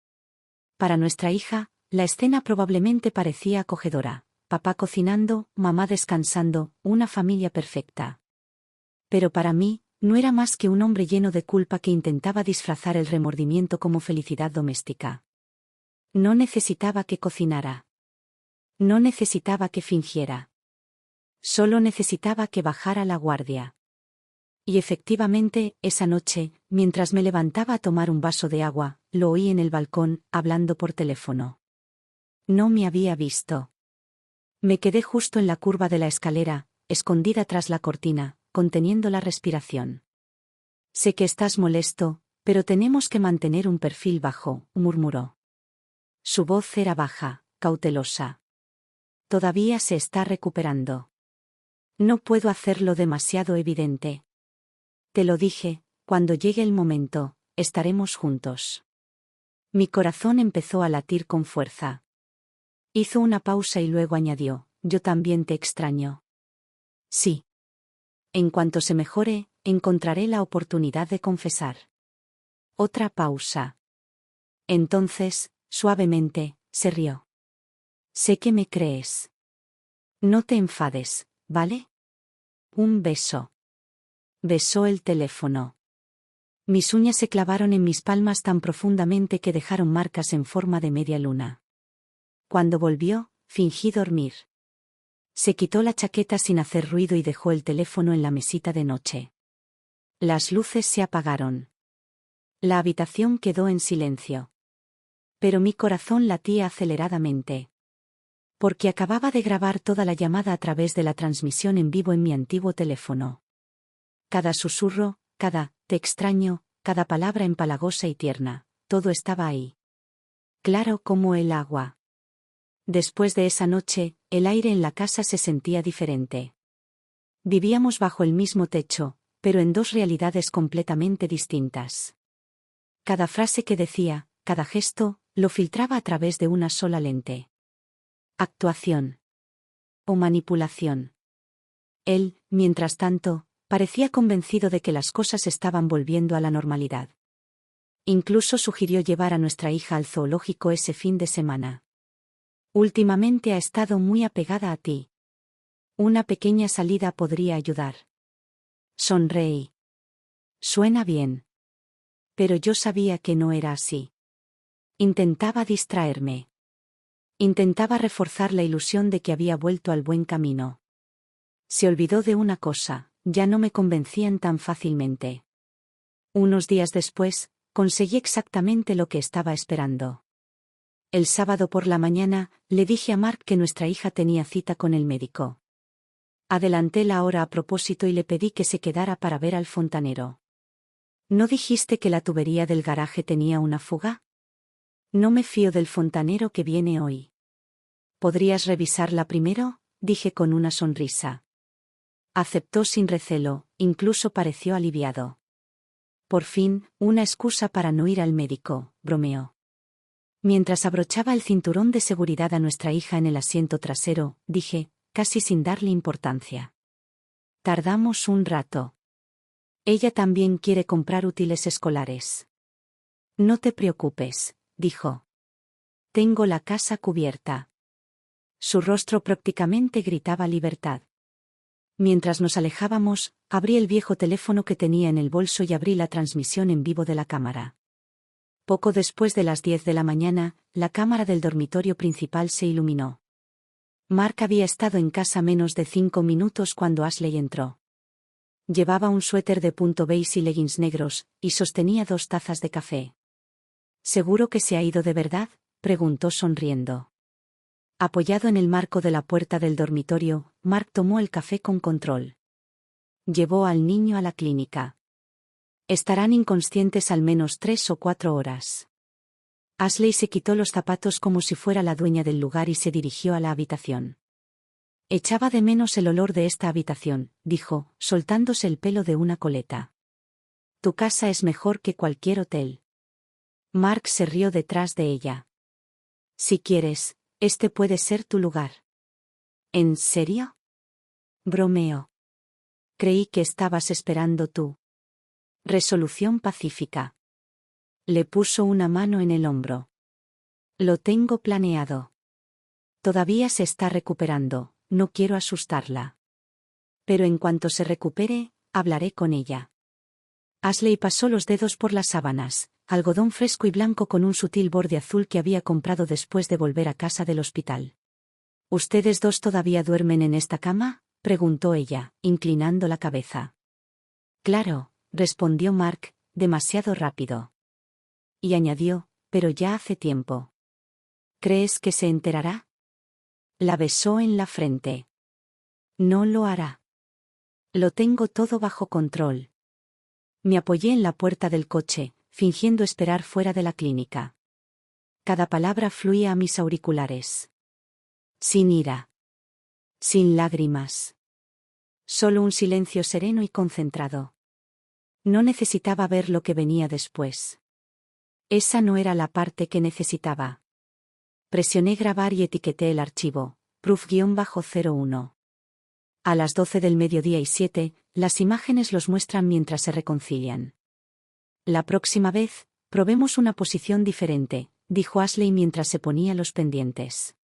[SPEAKER 1] Para nuestra hija, la escena probablemente parecía acogedora. Papá cocinando, mamá descansando, una familia perfecta. Pero para mí, no era más que un hombre lleno de culpa que intentaba disfrazar el remordimiento como felicidad doméstica. No necesitaba que cocinara. No necesitaba que fingiera. Solo necesitaba que bajara la guardia. Y efectivamente, esa noche, mientras me levantaba a tomar un vaso de agua, lo oí en el balcón, hablando por teléfono. No me había visto. Me quedé justo en la curva de la escalera, escondida tras la cortina, conteniendo la respiración. Sé que estás molesto, pero tenemos que mantener un perfil bajo, murmuró. Su voz era baja, cautelosa. Todavía se está recuperando. No puedo hacerlo demasiado evidente. Te lo dije, cuando llegue el momento, estaremos juntos. Mi corazón empezó a latir con fuerza. Hizo una pausa y luego añadió, yo también te extraño. Sí. En cuanto se mejore, encontraré la oportunidad de confesar. Otra pausa. Entonces, suavemente, se rió. Sé que me crees. No te enfades, ¿vale? Un beso. Besó el teléfono. Mis uñas se clavaron en mis palmas tan profundamente que dejaron marcas en forma de media luna. Cuando volvió, fingí dormir. Se quitó la chaqueta sin hacer ruido y dejó el teléfono en la mesita de noche. Las luces se apagaron. La habitación quedó en silencio. Pero mi corazón latía aceleradamente. Porque acababa de grabar toda la llamada a través de la transmisión en vivo en mi antiguo teléfono. Cada susurro, cada te extraño, cada palabra empalagosa y tierna, todo estaba ahí. Claro como el agua. Después de esa noche, el aire en la casa se sentía diferente. Vivíamos bajo el mismo techo, pero en dos realidades completamente distintas. Cada frase que decía, cada gesto, lo filtraba a través de una sola lente. Actuación. O manipulación. Él, mientras tanto, parecía convencido de que las cosas estaban volviendo a la normalidad. Incluso sugirió llevar a nuestra hija al zoológico ese fin de semana. Últimamente ha estado muy apegada a ti. Una pequeña salida podría ayudar. Sonreí. Suena bien. Pero yo sabía que no era así. Intentaba distraerme. Intentaba reforzar la ilusión de que había vuelto al buen camino. Se olvidó de una cosa, ya no me convencían tan fácilmente. Unos días después, conseguí exactamente lo que estaba esperando. El sábado por la mañana, le dije a Mark que nuestra hija tenía cita con el médico. Adelanté la hora a propósito y le pedí que se quedara para ver al fontanero. ¿No dijiste que la tubería del garaje tenía una fuga? No me fío del fontanero que viene hoy. ¿Podrías revisarla primero? Dije con una sonrisa. Aceptó sin recelo, incluso pareció aliviado. Por fin, una excusa para no ir al médico, bromeó. Mientras abrochaba el cinturón de seguridad a nuestra hija en el asiento trasero, dije, casi sin darle importancia. Tardamos un rato. Ella también quiere comprar útiles escolares. No te preocupes, dijo. Tengo la casa cubierta. Su rostro prácticamente gritaba libertad. Mientras nos alejábamos, abrí el viejo teléfono que tenía en el bolso y abrí la transmisión en vivo de la cámara. Poco después de las 10 de la mañana, la cámara del dormitorio principal se iluminó. Mark había estado en casa menos de 5 minutos cuando Ashley entró. Llevaba un suéter de punto beige y leggings negros, y sostenía 2 tazas de café. ¿Seguro que se ha ido de verdad?, preguntó sonriendo. Apoyado en el marco de la puerta del dormitorio, Mark tomó el café con control. Llevó al niño a la clínica. Estarán inconscientes al menos 3 o 4 horas. Ashley se quitó los zapatos como si fuera la dueña del lugar y se dirigió a la habitación. Echaba de menos el olor de esta habitación, dijo, soltándose el pelo de una coleta. Tu casa es mejor que cualquier hotel. Mark se rió detrás de ella. Si quieres, este puede ser tu lugar. ¿En serio? Bromeo. Creí que estabas esperando tú. Resolución pacífica. Le puso una mano en el hombro. Lo tengo planeado. Todavía se está recuperando, no quiero asustarla. Pero en cuanto se recupere, hablaré con ella. Ashley pasó los dedos por las sábanas, algodón fresco y blanco con un sutil borde azul que había comprado después de volver a casa del hospital. ¿Ustedes dos todavía duermen en esta cama?, preguntó ella, inclinando la cabeza. Claro, respondió Mark, demasiado rápido. Y añadió, pero ya hace tiempo. ¿Crees que se enterará? La besó en la frente. No lo hará. Lo tengo todo bajo control. Me apoyé en la puerta del coche, fingiendo esperar fuera de la clínica. Cada palabra fluía a mis auriculares. Sin ira. Sin lágrimas. Solo un silencio sereno y concentrado. No necesitaba ver lo que venía después. Esa no era la parte que necesitaba. Presioné grabar y etiqueté el archivo, proof-01. A las 12 del mediodía y 7, las imágenes los muestran mientras se reconcilian. La próxima vez, probemos una posición diferente, dijo Ashley mientras se ponía los pendientes.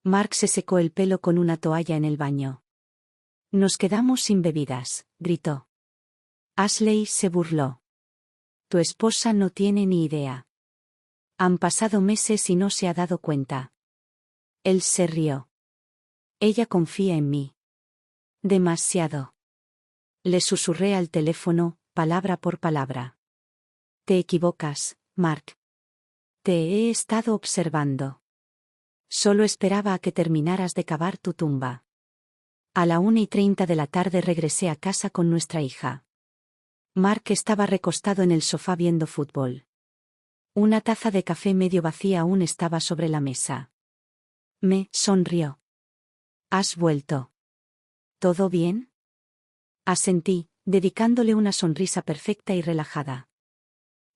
[SPEAKER 1] Mark se secó el pelo con una toalla en el baño. Nos quedamos sin bebidas, gritó. Ashley se burló. Tu esposa no tiene ni idea. Han pasado meses y no se ha dado cuenta. Él se rió. Ella confía en mí. Demasiado. Le susurré al teléfono, palabra por palabra. Te equivocas, Mark. Te he estado observando. Solo esperaba a que terminaras de cavar tu tumba. A la 1:30 de la tarde regresé a casa con nuestra hija. Mark estaba recostado en el sofá viendo fútbol. Una taza de café medio vacía aún estaba sobre la mesa. Me sonrió. ¿Has vuelto? ¿Todo bien? Asentí, dedicándole una sonrisa perfecta y relajada.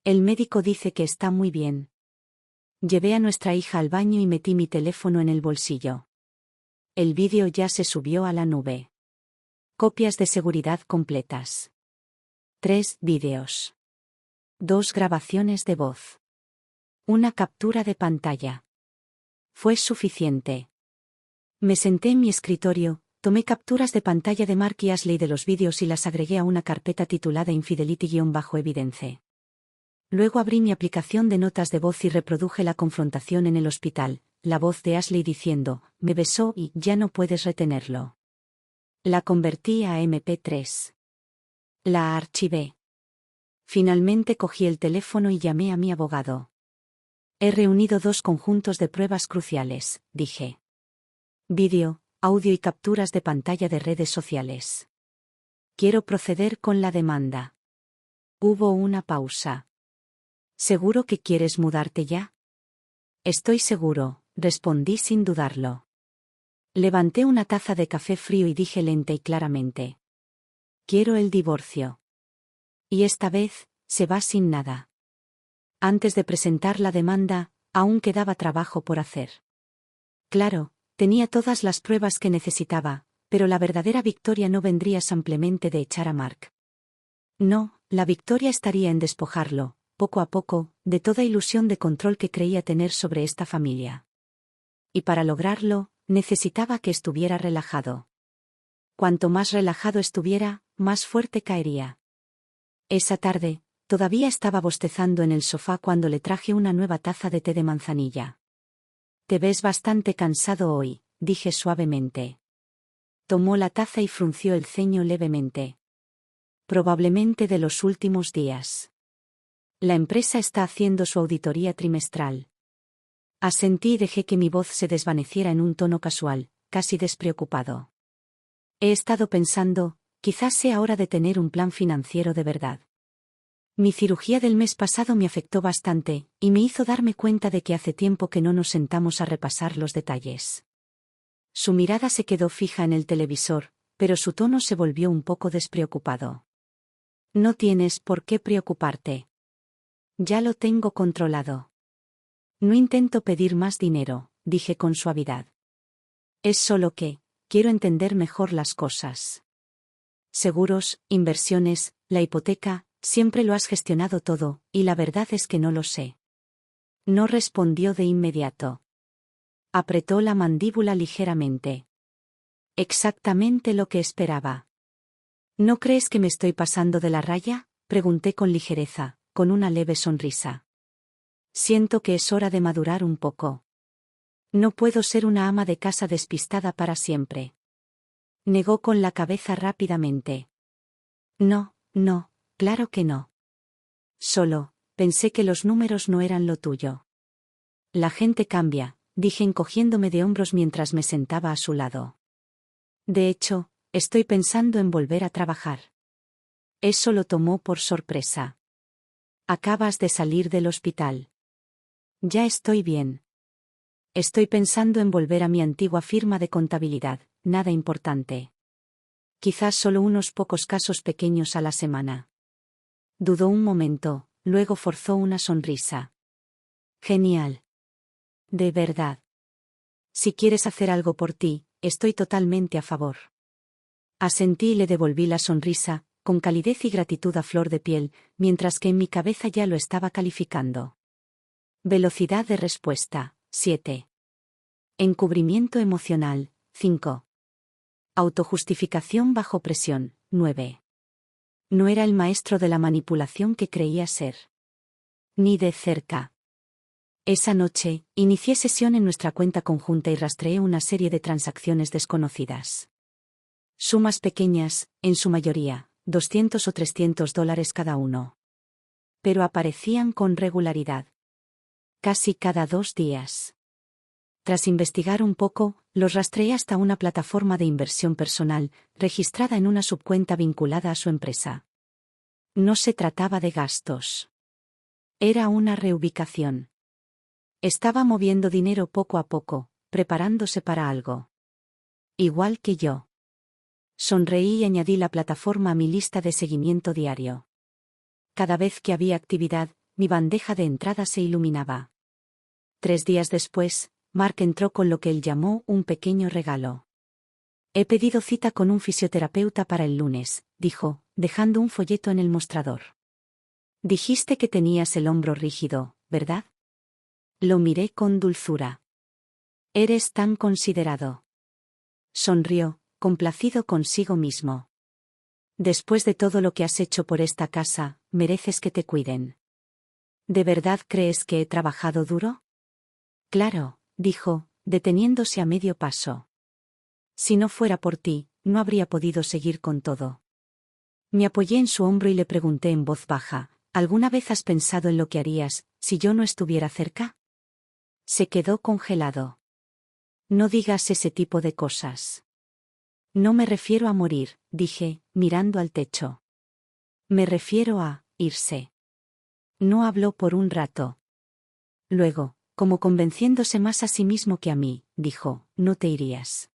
[SPEAKER 1] El médico dice que está muy bien. Llevé a nuestra hija al baño y metí mi teléfono en el bolsillo. El vídeo ya se subió a la nube. Copias de seguridad completas. 3 vídeos. 2 grabaciones de voz. Una captura de pantalla. Fue suficiente. Me senté en mi escritorio, tomé capturas de pantalla de Mark y Ashley de los vídeos y las agregué a una carpeta titulada Infidelity-Evidence. Luego abrí mi aplicación de notas de voz y reproduje la confrontación en el hospital, la voz de Ashley diciendo, me besó y ya no puedes retenerlo. La convertí a MP3. La archivé. Finalmente cogí el teléfono y llamé a mi abogado. He reunido 2 conjuntos de pruebas cruciales, dije. Vídeo, audio y capturas de pantalla de redes sociales. Quiero proceder con la demanda. Hubo una pausa. ¿Seguro que quieres mudarte ya? Estoy seguro, respondí sin dudarlo. Levanté una taza de café frío y dije lenta y claramente. Quiero el divorcio. Y esta vez, se va sin nada. Antes de presentar la demanda, Aún quedaba trabajo por hacer. Claro, tenía todas las pruebas que necesitaba, pero la verdadera victoria no vendría simplemente de echar a Mark. No, la victoria estaría en despojarlo, poco a poco, de toda ilusión de control que creía tener sobre esta familia. Y para lograrlo, necesitaba que estuviera relajado. Cuanto más relajado estuviera, más fuerte caería. Esa tarde, todavía estaba bostezando en el sofá cuando le traje una nueva taza de té de manzanilla. «Te ves bastante cansado hoy», dije suavemente. Tomó la taza y frunció el ceño levemente. «Probablemente de los últimos días. La empresa está haciendo su auditoría trimestral». Asentí y dejé que mi voz se desvaneciera en un tono casual, casi despreocupado. «He estado pensando, quizás sea hora de tener un plan financiero de verdad. Mi cirugía del mes pasado me afectó bastante, y me hizo darme cuenta de que hace tiempo que no nos sentamos a repasar los detalles». Su mirada se quedó fija en el televisor, pero su tono se volvió un poco despreocupado. «No tienes por qué preocuparte. Ya lo tengo controlado. No intento pedir más dinero», dije con suavidad. «Es solo que quiero entender mejor las cosas. Seguros, inversiones, la hipoteca, siempre lo has gestionado todo, y la verdad es que no lo sé». No respondió de inmediato. Apretó la mandíbula ligeramente. Exactamente lo que esperaba. «¿No crees que me estoy pasando de la raya?», pregunté con ligereza, con una leve sonrisa. «Siento que es hora de madurar un poco. No puedo ser una ama de casa despistada para siempre». Negó con la cabeza rápidamente. «No, no, claro que no. Solo, pensé que los números no eran lo tuyo». «La gente cambia», dije encogiéndome de hombros mientras me sentaba a su lado. «De hecho, estoy pensando en volver a trabajar». Eso lo tomó por sorpresa. «Acabas de salir del hospital». «Ya estoy bien. Estoy pensando en volver a mi antigua firma de contabilidad, nada importante. Quizás solo unos pocos casos pequeños a la semana». Dudó un momento, luego forzó una sonrisa. «Genial. De verdad. Si quieres hacer algo por ti, estoy totalmente a favor». Asentí y le devolví la sonrisa, con calidez y gratitud a flor de piel, mientras que en mi cabeza ya lo estaba calificando. Velocidad de respuesta, 7. Encubrimiento emocional, 5. Autojustificación bajo presión, 9. No era el maestro de la manipulación que creía ser. Ni de cerca. Esa noche, inicié sesión en nuestra cuenta conjunta y rastreé una serie de transacciones desconocidas. Sumas pequeñas, en su mayoría, $200 o $300 cada uno. Pero aparecían con regularidad. Casi cada 2 días. Tras investigar un poco, los rastreé hasta una plataforma de inversión personal, registrada en una subcuenta vinculada a su empresa. No se trataba de gastos. Era una reubicación. Estaba moviendo dinero poco a poco, preparándose para algo. Igual que yo. Sonreí y añadí la plataforma a mi lista de seguimiento diario. Cada vez que había actividad, mi bandeja de entrada se iluminaba. 3 días después, Mark entró con lo que él llamó un pequeño regalo. «He pedido cita con un fisioterapeuta para el lunes», dijo, dejando un folleto en el mostrador. «Dijiste que tenías el hombro rígido, ¿verdad?». Lo miré con dulzura. «Eres tan considerado». Sonrió, complacido consigo mismo. «Después de todo lo que has hecho por esta casa, mereces que te cuiden». «¿De verdad crees que he trabajado duro?». «Claro», dijo, deteniéndose a medio paso. «Si no fuera por ti, no habría podido seguir con todo». Me apoyé en su hombro y le pregunté en voz baja, «¿Alguna vez has pensado en lo que harías, si yo no estuviera cerca?». Se quedó congelado. «No digas ese tipo de cosas». «No me refiero a morir», dije, mirando al techo. «Me refiero a irse». No habló por un rato. Luego, como convenciéndose más a sí mismo que a mí, dijo, «No te irías.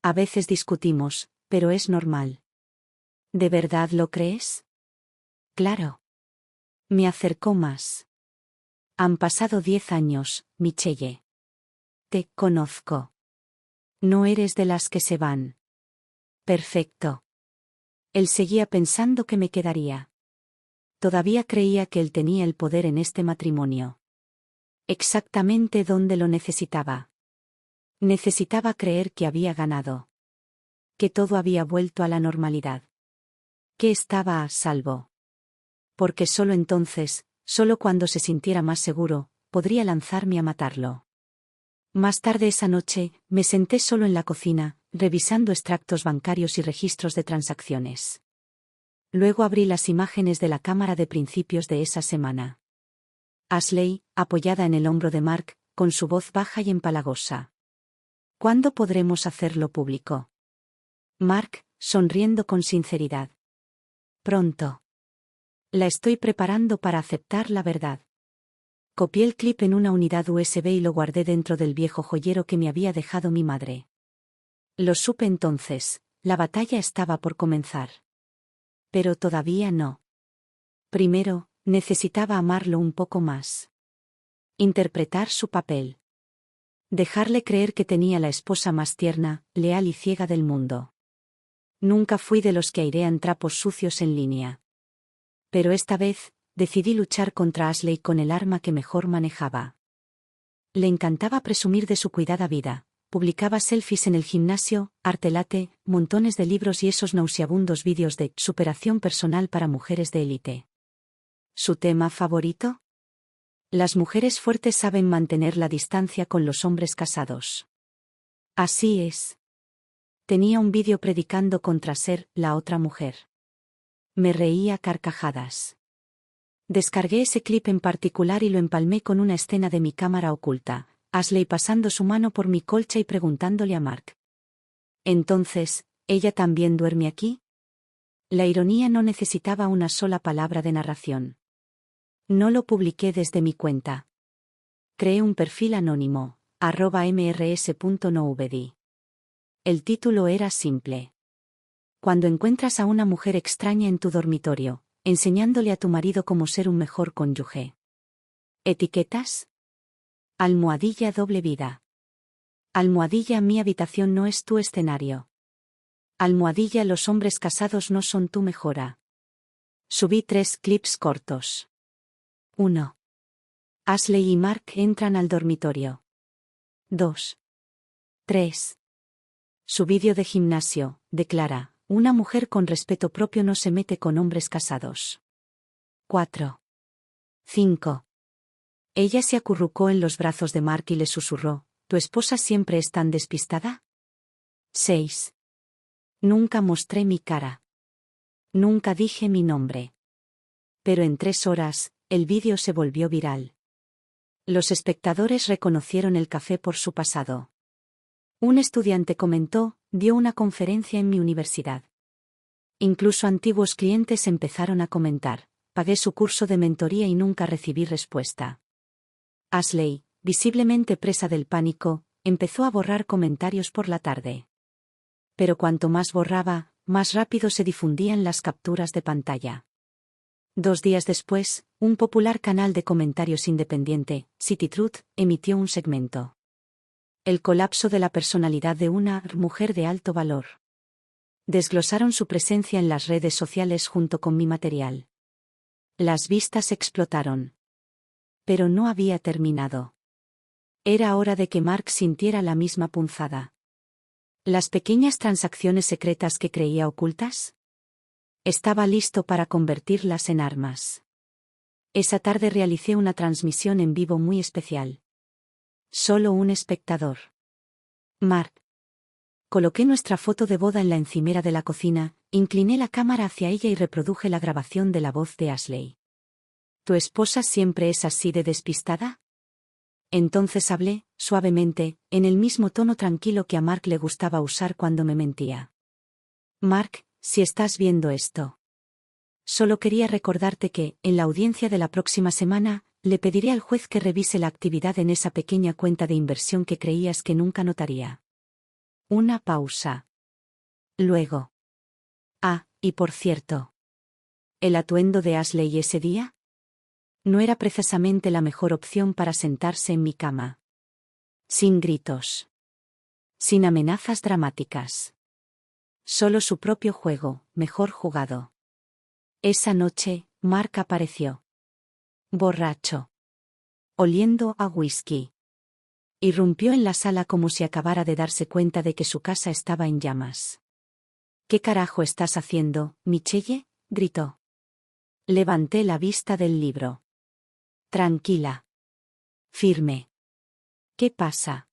[SPEAKER 1] A veces discutimos, pero es normal». «¿De verdad lo crees?». «Claro». Me acercó más. Han pasado 10 años, Michelle. Te conozco. No eres de las que se van. Perfecto. Él seguía pensando que me quedaría. Todavía creía que él tenía el poder en este matrimonio. Exactamente donde lo necesitaba. Necesitaba creer que había ganado. Que todo había vuelto a la normalidad. Que estaba a salvo. Porque solo entonces, solo cuando se sintiera más seguro, podría lanzarme a matarlo. Más tarde esa noche, me senté solo en la cocina, revisando extractos bancarios y registros de transacciones. Luego abrí las imágenes de la cámara de principios de esa semana. Ashley, apoyada en el hombro de Mark, con su voz baja y empalagosa. ¿Cuándo podremos hacerlo público? Mark, sonriendo con sinceridad. Pronto. La estoy preparando para aceptar la verdad. Copié el clip en una unidad USB y lo guardé dentro del viejo joyero que me había dejado mi madre. Lo supe entonces, la batalla estaba por comenzar. Pero todavía no. Primero, necesitaba amarlo un poco más. Interpretar su papel. Dejarle creer que tenía la esposa más tierna, leal y ciega del mundo. Nunca fui de los que airean trapos sucios en línea. Pero esta vez, decidí luchar contra Ashley con el arma que mejor manejaba. Le encantaba presumir de su cuidada vida. Publicaba selfies en el gimnasio, arte latte, montones de libros y esos nauseabundos vídeos de superación personal para mujeres de élite. ¿Su tema favorito? Las mujeres fuertes saben mantener la distancia con los hombres casados. Así es. Tenía un vídeo predicando contra ser la otra mujer. Me reía a carcajadas. Descargué ese clip en particular y lo empalmé con una escena de mi cámara oculta, Ashley pasando su mano por mi colcha y preguntándole a Mark. Entonces, ¿ella también duerme aquí? La ironía no necesitaba una sola palabra de narración. No lo publiqué desde mi cuenta. Creé un perfil anónimo, @mrs.novd. El título era simple. Cuando encuentras a una mujer extraña en tu dormitorio, enseñándole a tu marido cómo ser un mejor cónyuge. ¿Etiquetas? Almohadilla doble vida. Almohadilla mi habitación no es tu escenario. Almohadilla los hombres casados no son tu mejora. Subí 3 clips cortos. 1. Ashley y Mark entran al dormitorio. 2. 3. Su vídeo de gimnasio, declara, una mujer con respeto propio no se mete con hombres casados. 4. 5. Ella se acurrucó en los brazos de Mark y le susurró, ¿tu esposa siempre es tan despistada? 6. Nunca mostré mi cara. Nunca dije mi nombre. Pero en 3 horas, el vídeo se volvió viral. Los espectadores reconocieron el café por su pasado. Un estudiante comentó, dio una conferencia en mi universidad. Incluso antiguos clientes empezaron a comentar, pagué su curso de mentoría y nunca recibí respuesta. Ashley, visiblemente presa del pánico, empezó a borrar comentarios por la tarde. Pero cuanto más borraba, más rápido se difundían las capturas de pantalla. 2 días después, un popular canal de comentarios independiente, City Truth, emitió un segmento. El colapso de la personalidad de una mujer de alto valor. Desglosaron su presencia en las redes sociales junto con mi material. Las vistas explotaron. Pero no había terminado. Era hora de que Mark sintiera la misma punzada. Las pequeñas transacciones secretas que creía ocultas. Estaba listo para convertirlas en armas. Esa tarde realicé una transmisión en vivo muy especial. Solo un espectador. Mark. Coloqué nuestra foto de boda en la encimera de la cocina, incliné la cámara hacia ella y reproduje la grabación de la voz de Ashley. ¿Tu esposa siempre es así de despistada? Entonces hablé, suavemente, en el mismo tono tranquilo que a Mark le gustaba usar cuando me mentía. Mark, si estás viendo esto. Solo quería recordarte que, en la audiencia de la próxima semana, le pediré al juez que revise la actividad en esa pequeña cuenta de inversión que creías que nunca notaría. Una pausa. Luego. Ah, y por cierto. ¿El atuendo de Ashley ese día? No era precisamente la mejor opción para sentarse en mi cama. Sin gritos. Sin amenazas dramáticas. Solo su propio juego, mejor jugado. Esa noche, Mark apareció. Borracho. Oliendo a whisky. Irrumpió en la sala como si acabara de darse cuenta de que su casa estaba en llamas. ¿Qué carajo estás haciendo, Michelle?, gritó. Levanté la vista del libro. Tranquila. Firme. ¿Qué pasa?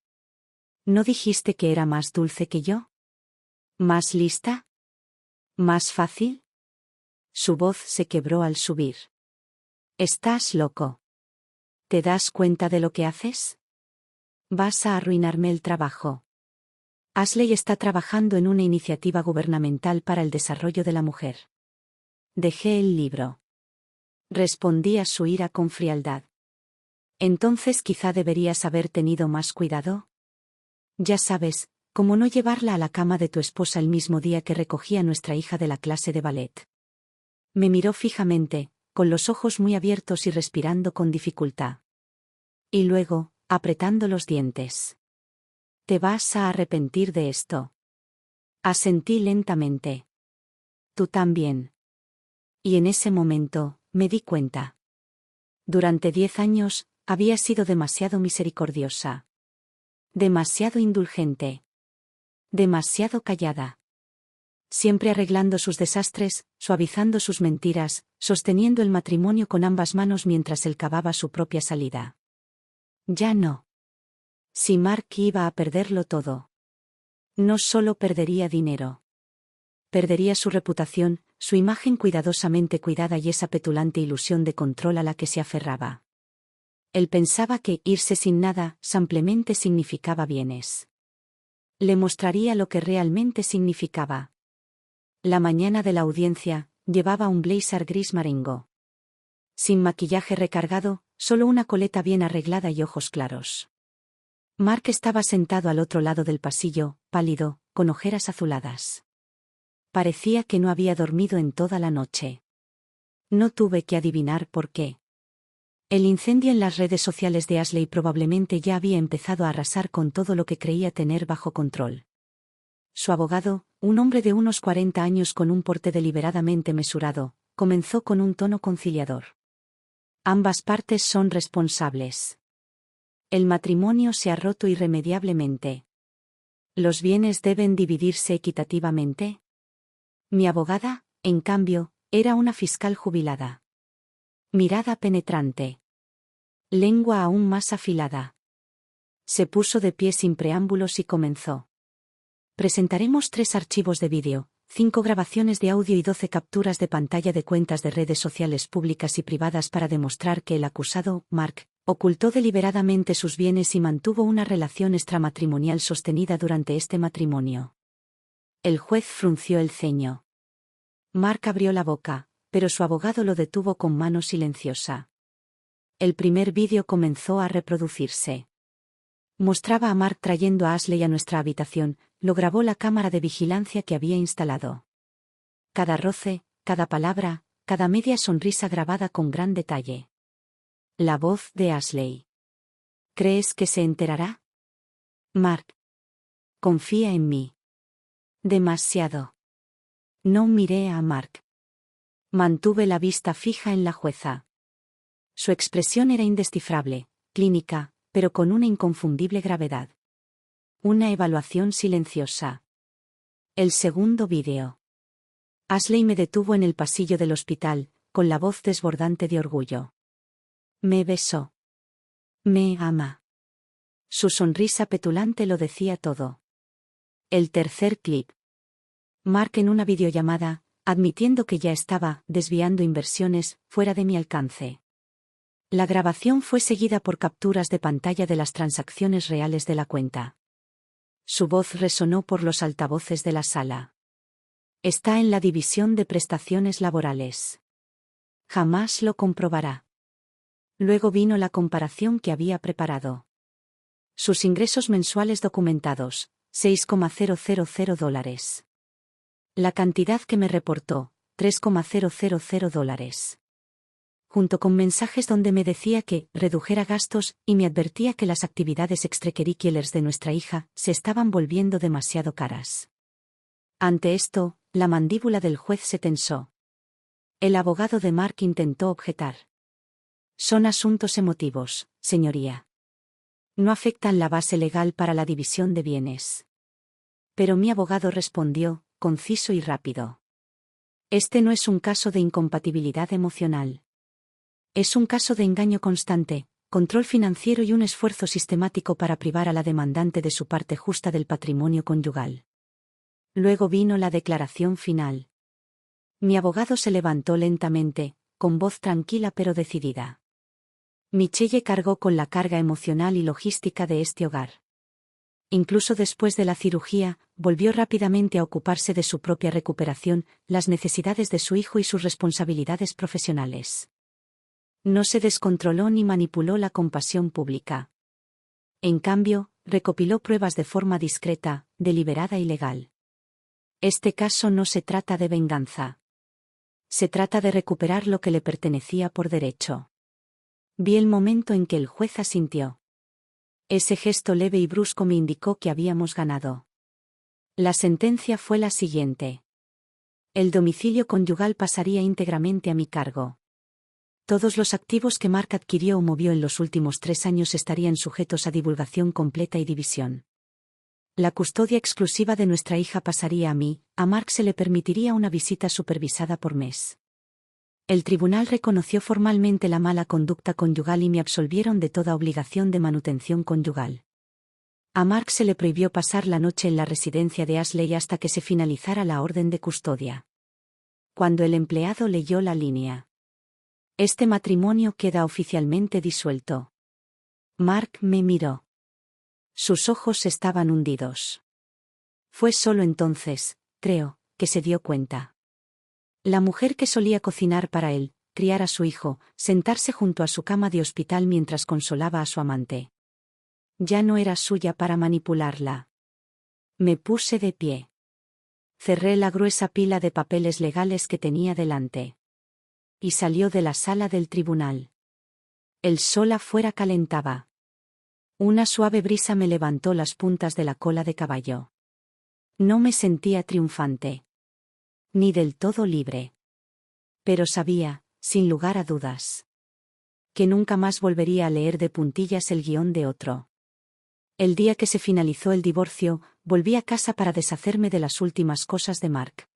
[SPEAKER 1] ¿No dijiste que era más dulce que yo? ¿Más lista? ¿Más fácil? Su voz se quebró al subir. ¿Estás loco? ¿Te das cuenta de lo que haces? Vas a arruinarme el trabajo. Ashley está trabajando en una iniciativa gubernamental para el desarrollo de la mujer. Dejé el libro. Respondí a su ira con frialdad. Entonces quizá deberías haber tenido más cuidado. Ya sabes, como no llevarla a la cama de tu esposa el mismo día que recogía a nuestra hija de la clase de ballet. Me miró fijamente, con los ojos muy abiertos y respirando con dificultad. Y luego, apretando los dientes. Te vas a arrepentir de esto. Asentí lentamente. Tú también. Y en ese momento, me di cuenta. Durante 10 años, había sido demasiado misericordiosa. Demasiado indulgente. Demasiado callada. Siempre arreglando sus desastres, suavizando sus mentiras, sosteniendo el matrimonio con ambas manos mientras él cavaba su propia salida. Ya no. Si Mark iba a perderlo todo. No solo perdería dinero. Perdería su reputación, su imagen cuidadosamente cuidada y esa petulante ilusión de control a la que se aferraba. Él pensaba que irse sin nada simplemente significaba bienes. Le mostraría lo que realmente significaba. La mañana de la audiencia, llevaba un blazer gris marengo. Sin maquillaje recargado, solo una coleta bien arreglada y ojos claros. Mark estaba sentado al otro lado del pasillo, pálido, con ojeras azuladas. Parecía que no había dormido en toda la noche. No tuve que adivinar por qué. El incendio en las redes sociales de Ashley probablemente ya había empezado a arrasar con todo lo que creía tener bajo control. Su abogado, un hombre de unos 40 años con un porte deliberadamente mesurado, comenzó con un tono conciliador. Ambas partes son responsables. El matrimonio se ha roto irremediablemente. ¿Los bienes deben dividirse equitativamente? Mi abogada, en cambio, era una fiscal jubilada. Mirada penetrante. Lengua aún más afilada. Se puso de pie sin preámbulos y comenzó. Presentaremos 3 archivos de vídeo, 5 grabaciones de audio y 12 capturas de pantalla de cuentas de redes sociales públicas y privadas para demostrar que el acusado, Mark, ocultó deliberadamente sus bienes y mantuvo una relación extramatrimonial sostenida durante este matrimonio. El juez frunció el ceño. Mark abrió la boca, pero su abogado lo detuvo con mano silenciosa. El primer vídeo comenzó a reproducirse. Mostraba a Mark trayendo a Ashley a nuestra habitación, lo grabó la cámara de vigilancia que había instalado. Cada roce, cada palabra, cada media sonrisa grabada con gran detalle. La voz de Ashley. ¿Crees que se enterará? Mark. Confía en mí. Demasiado. No miré a Mark. Mantuve la vista fija en la jueza. Su expresión era indescifrable, clínica, pero con una inconfundible gravedad. Una evaluación silenciosa. El segundo vídeo. Ashley me detuvo en el pasillo del hospital, con la voz desbordante de orgullo. Me besó. Me ama. Su sonrisa petulante lo decía todo. El tercer clip. Mark en una videollamada, admitiendo que ya estaba desviando inversiones fuera de mi alcance. La grabación fue seguida por capturas de pantalla de las transacciones reales de la cuenta. Su voz resonó por los altavoces de la sala. Está en la división de prestaciones laborales. Jamás lo comprobará. Luego vino la comparación que había preparado. Sus ingresos mensuales documentados, $6,000. La cantidad que me reportó, $3,000. junto con mensajes donde me decía que redujera gastos y me advertía que las actividades extracurriculares de nuestra hija se estaban volviendo demasiado caras. Ante esto, la mandíbula del juez se tensó. El abogado de Mark intentó objetar. Son asuntos emotivos, señoría. No afectan la base legal para la división de bienes. Pero mi abogado respondió, conciso y rápido. Este no es un caso de incompatibilidad emocional. Es un caso de engaño constante, control financiero y un esfuerzo sistemático para privar a la demandante de su parte justa del patrimonio conyugal. Luego vino la declaración final. Mi abogado se levantó lentamente, con voz tranquila pero decidida. Michelle cargó con la carga emocional y logística de este hogar. Incluso después de la cirugía, volvió rápidamente a ocuparse de su propia recuperación, las necesidades de su hijo y sus responsabilidades profesionales. No se descontroló ni manipuló la compasión pública. En cambio, recopiló pruebas de forma discreta, deliberada y legal. Este caso no se trata de venganza. Se trata de recuperar lo que le pertenecía por derecho. Vi el momento en que el juez asintió. Ese gesto leve y brusco me indicó que habíamos ganado. La sentencia fue la siguiente. El domicilio conyugal pasaría íntegramente a mi cargo. Todos los activos que Mark adquirió o movió en los últimos 3 años estarían sujetos a divulgación completa y división. La custodia exclusiva de nuestra hija pasaría a mí, a Mark se le permitiría una visita supervisada por mes. El tribunal reconoció formalmente la mala conducta conyugal y me absolvieron de toda obligación de manutención conyugal. A Mark se le prohibió pasar la noche en la residencia de Ashley hasta que se finalizara la orden de custodia. Cuando el empleado leyó la línea: este matrimonio queda oficialmente disuelto. Mark me miró. Sus ojos estaban hundidos. Fue solo entonces, creo, que se dio cuenta. La mujer que solía cocinar para él, criar a su hijo, sentarse junto a su cama de hospital mientras consolaba a su amante. Ya no era suya para manipularla. Me puse de pie. Cerré la gruesa pila de papeles legales que tenía delante. Y salió de la sala del tribunal. El sol afuera calentaba. Una suave brisa me levantó las puntas de la cola de caballo. No me sentía triunfante. Ni del todo libre. Pero sabía, sin lugar a dudas, que nunca más volvería a leer de puntillas el guión de otro. El día que se finalizó el divorcio, volví a casa para deshacerme de las últimas cosas de Mark.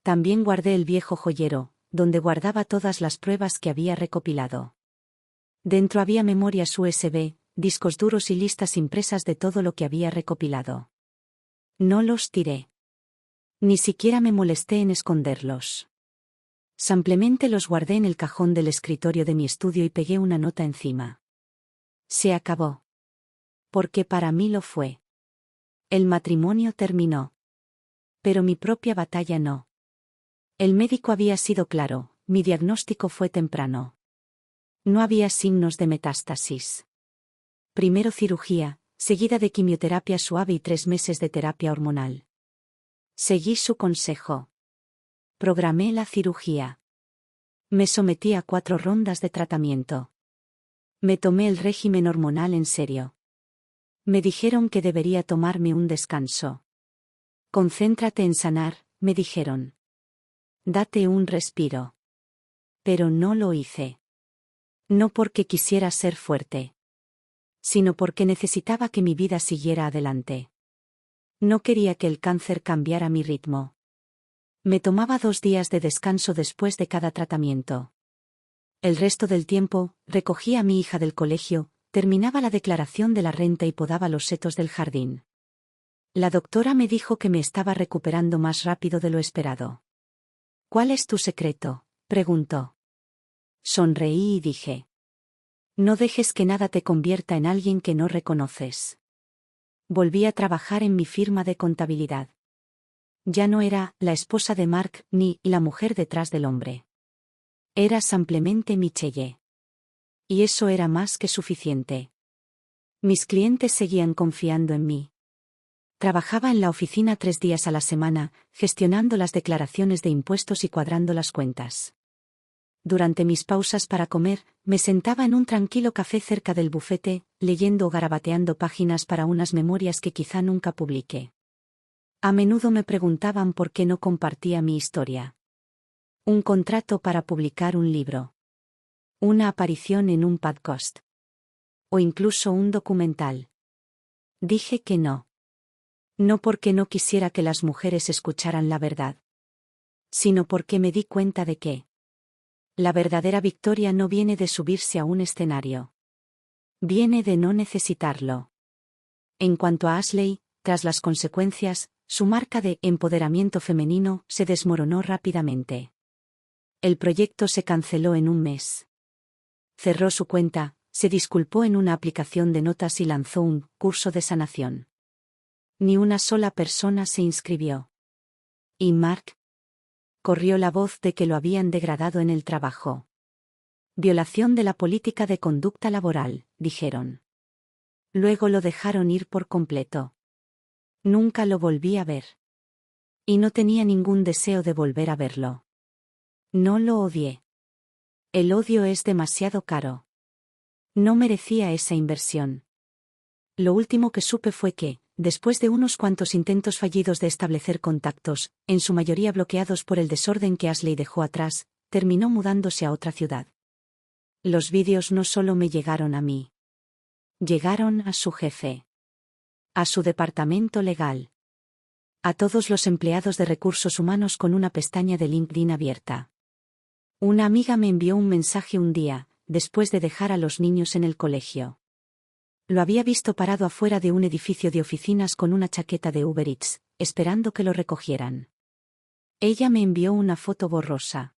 [SPEAKER 1] También guardé el viejo joyero, donde guardaba todas las pruebas que había recopilado. Dentro había memorias USB, discos duros y listas impresas de todo lo que había recopilado. No los tiré. Ni siquiera me molesté en esconderlos. Simplemente los guardé en el cajón del escritorio de mi estudio y pegué una nota encima. Se acabó. Porque para mí lo fue. El matrimonio terminó. Pero mi propia batalla no. El médico había sido claro, mi diagnóstico fue temprano. No había signos de metástasis. Primero cirugía, seguida de quimioterapia suave y 3 meses de terapia hormonal. Seguí su consejo. Programé la cirugía. Me sometí a 4 rondas de tratamiento. Me tomé el régimen hormonal en serio. Me dijeron que debería tomarme un descanso. Concéntrate en sanar, me dijeron. Date un respiro. Pero no lo hice. No porque quisiera ser fuerte, sino porque necesitaba que mi vida siguiera adelante. No quería que el cáncer cambiara mi ritmo. Me tomaba 2 días de descanso después de cada tratamiento. El resto del tiempo, recogía a mi hija del colegio, terminaba la declaración de la renta y podaba los setos del jardín. La doctora me dijo que me estaba recuperando más rápido de lo esperado. ¿Cuál es tu secreto?, preguntó. Sonreí y dije: no dejes que nada te convierta en alguien que no reconoces. Volví a trabajar en mi firma de contabilidad. Ya no era la esposa de Mark ni la mujer detrás del hombre. Era simplemente Michelle. Y eso era más que suficiente. Mis clientes seguían confiando en mí. Trabajaba en la oficina 3 días a la semana, gestionando las declaraciones de impuestos y cuadrando las cuentas. Durante mis pausas para comer, me sentaba en un tranquilo café cerca del bufete, leyendo o garabateando páginas para unas memorias que quizá nunca publiqué. A menudo me preguntaban por qué no compartía mi historia. Un contrato para publicar un libro. Una aparición en un podcast. O incluso un documental. Dije que no. No porque no quisiera que las mujeres escucharan la verdad, sino porque me di cuenta de que la verdadera victoria no viene de subirse a un escenario. Viene de no necesitarlo. En cuanto a Ashley, tras las consecuencias, su marca de empoderamiento femenino se desmoronó rápidamente. El proyecto se canceló en un mes. Cerró su cuenta, se disculpó en una aplicación de notas y lanzó un curso de sanación. Ni una sola persona se inscribió. ¿Y Mark? Corrió la voz de que lo habían degradado en el trabajo. Violación de la política de conducta laboral, dijeron. Luego lo dejaron ir por completo. Nunca lo volví a ver. Y no tenía ningún deseo de volver a verlo. No lo odié. El odio es demasiado caro. No merecía esa inversión. Lo último que supe fue que, después de unos cuantos intentos fallidos de establecer contactos, en su mayoría bloqueados por el desorden que Ashley dejó atrás, terminó mudándose a otra ciudad. Los vídeos no solo me llegaron a mí. Llegaron a su jefe. A su departamento legal. A todos los empleados de recursos humanos con una pestaña de LinkedIn abierta. Una amiga me envió un mensaje un día, después de dejar a los niños en el colegio. Lo había visto parado afuera de un edificio de oficinas con una chaqueta de Uber Eats, esperando que lo recogieran. Ella me envió una foto borrosa.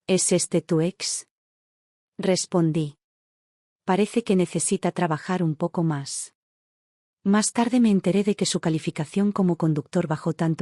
[SPEAKER 1] ¿Es este tu ex? Respondí. Parece que necesita trabajar un poco más. Más tarde me enteré de que su calificación como conductor bajó tanto que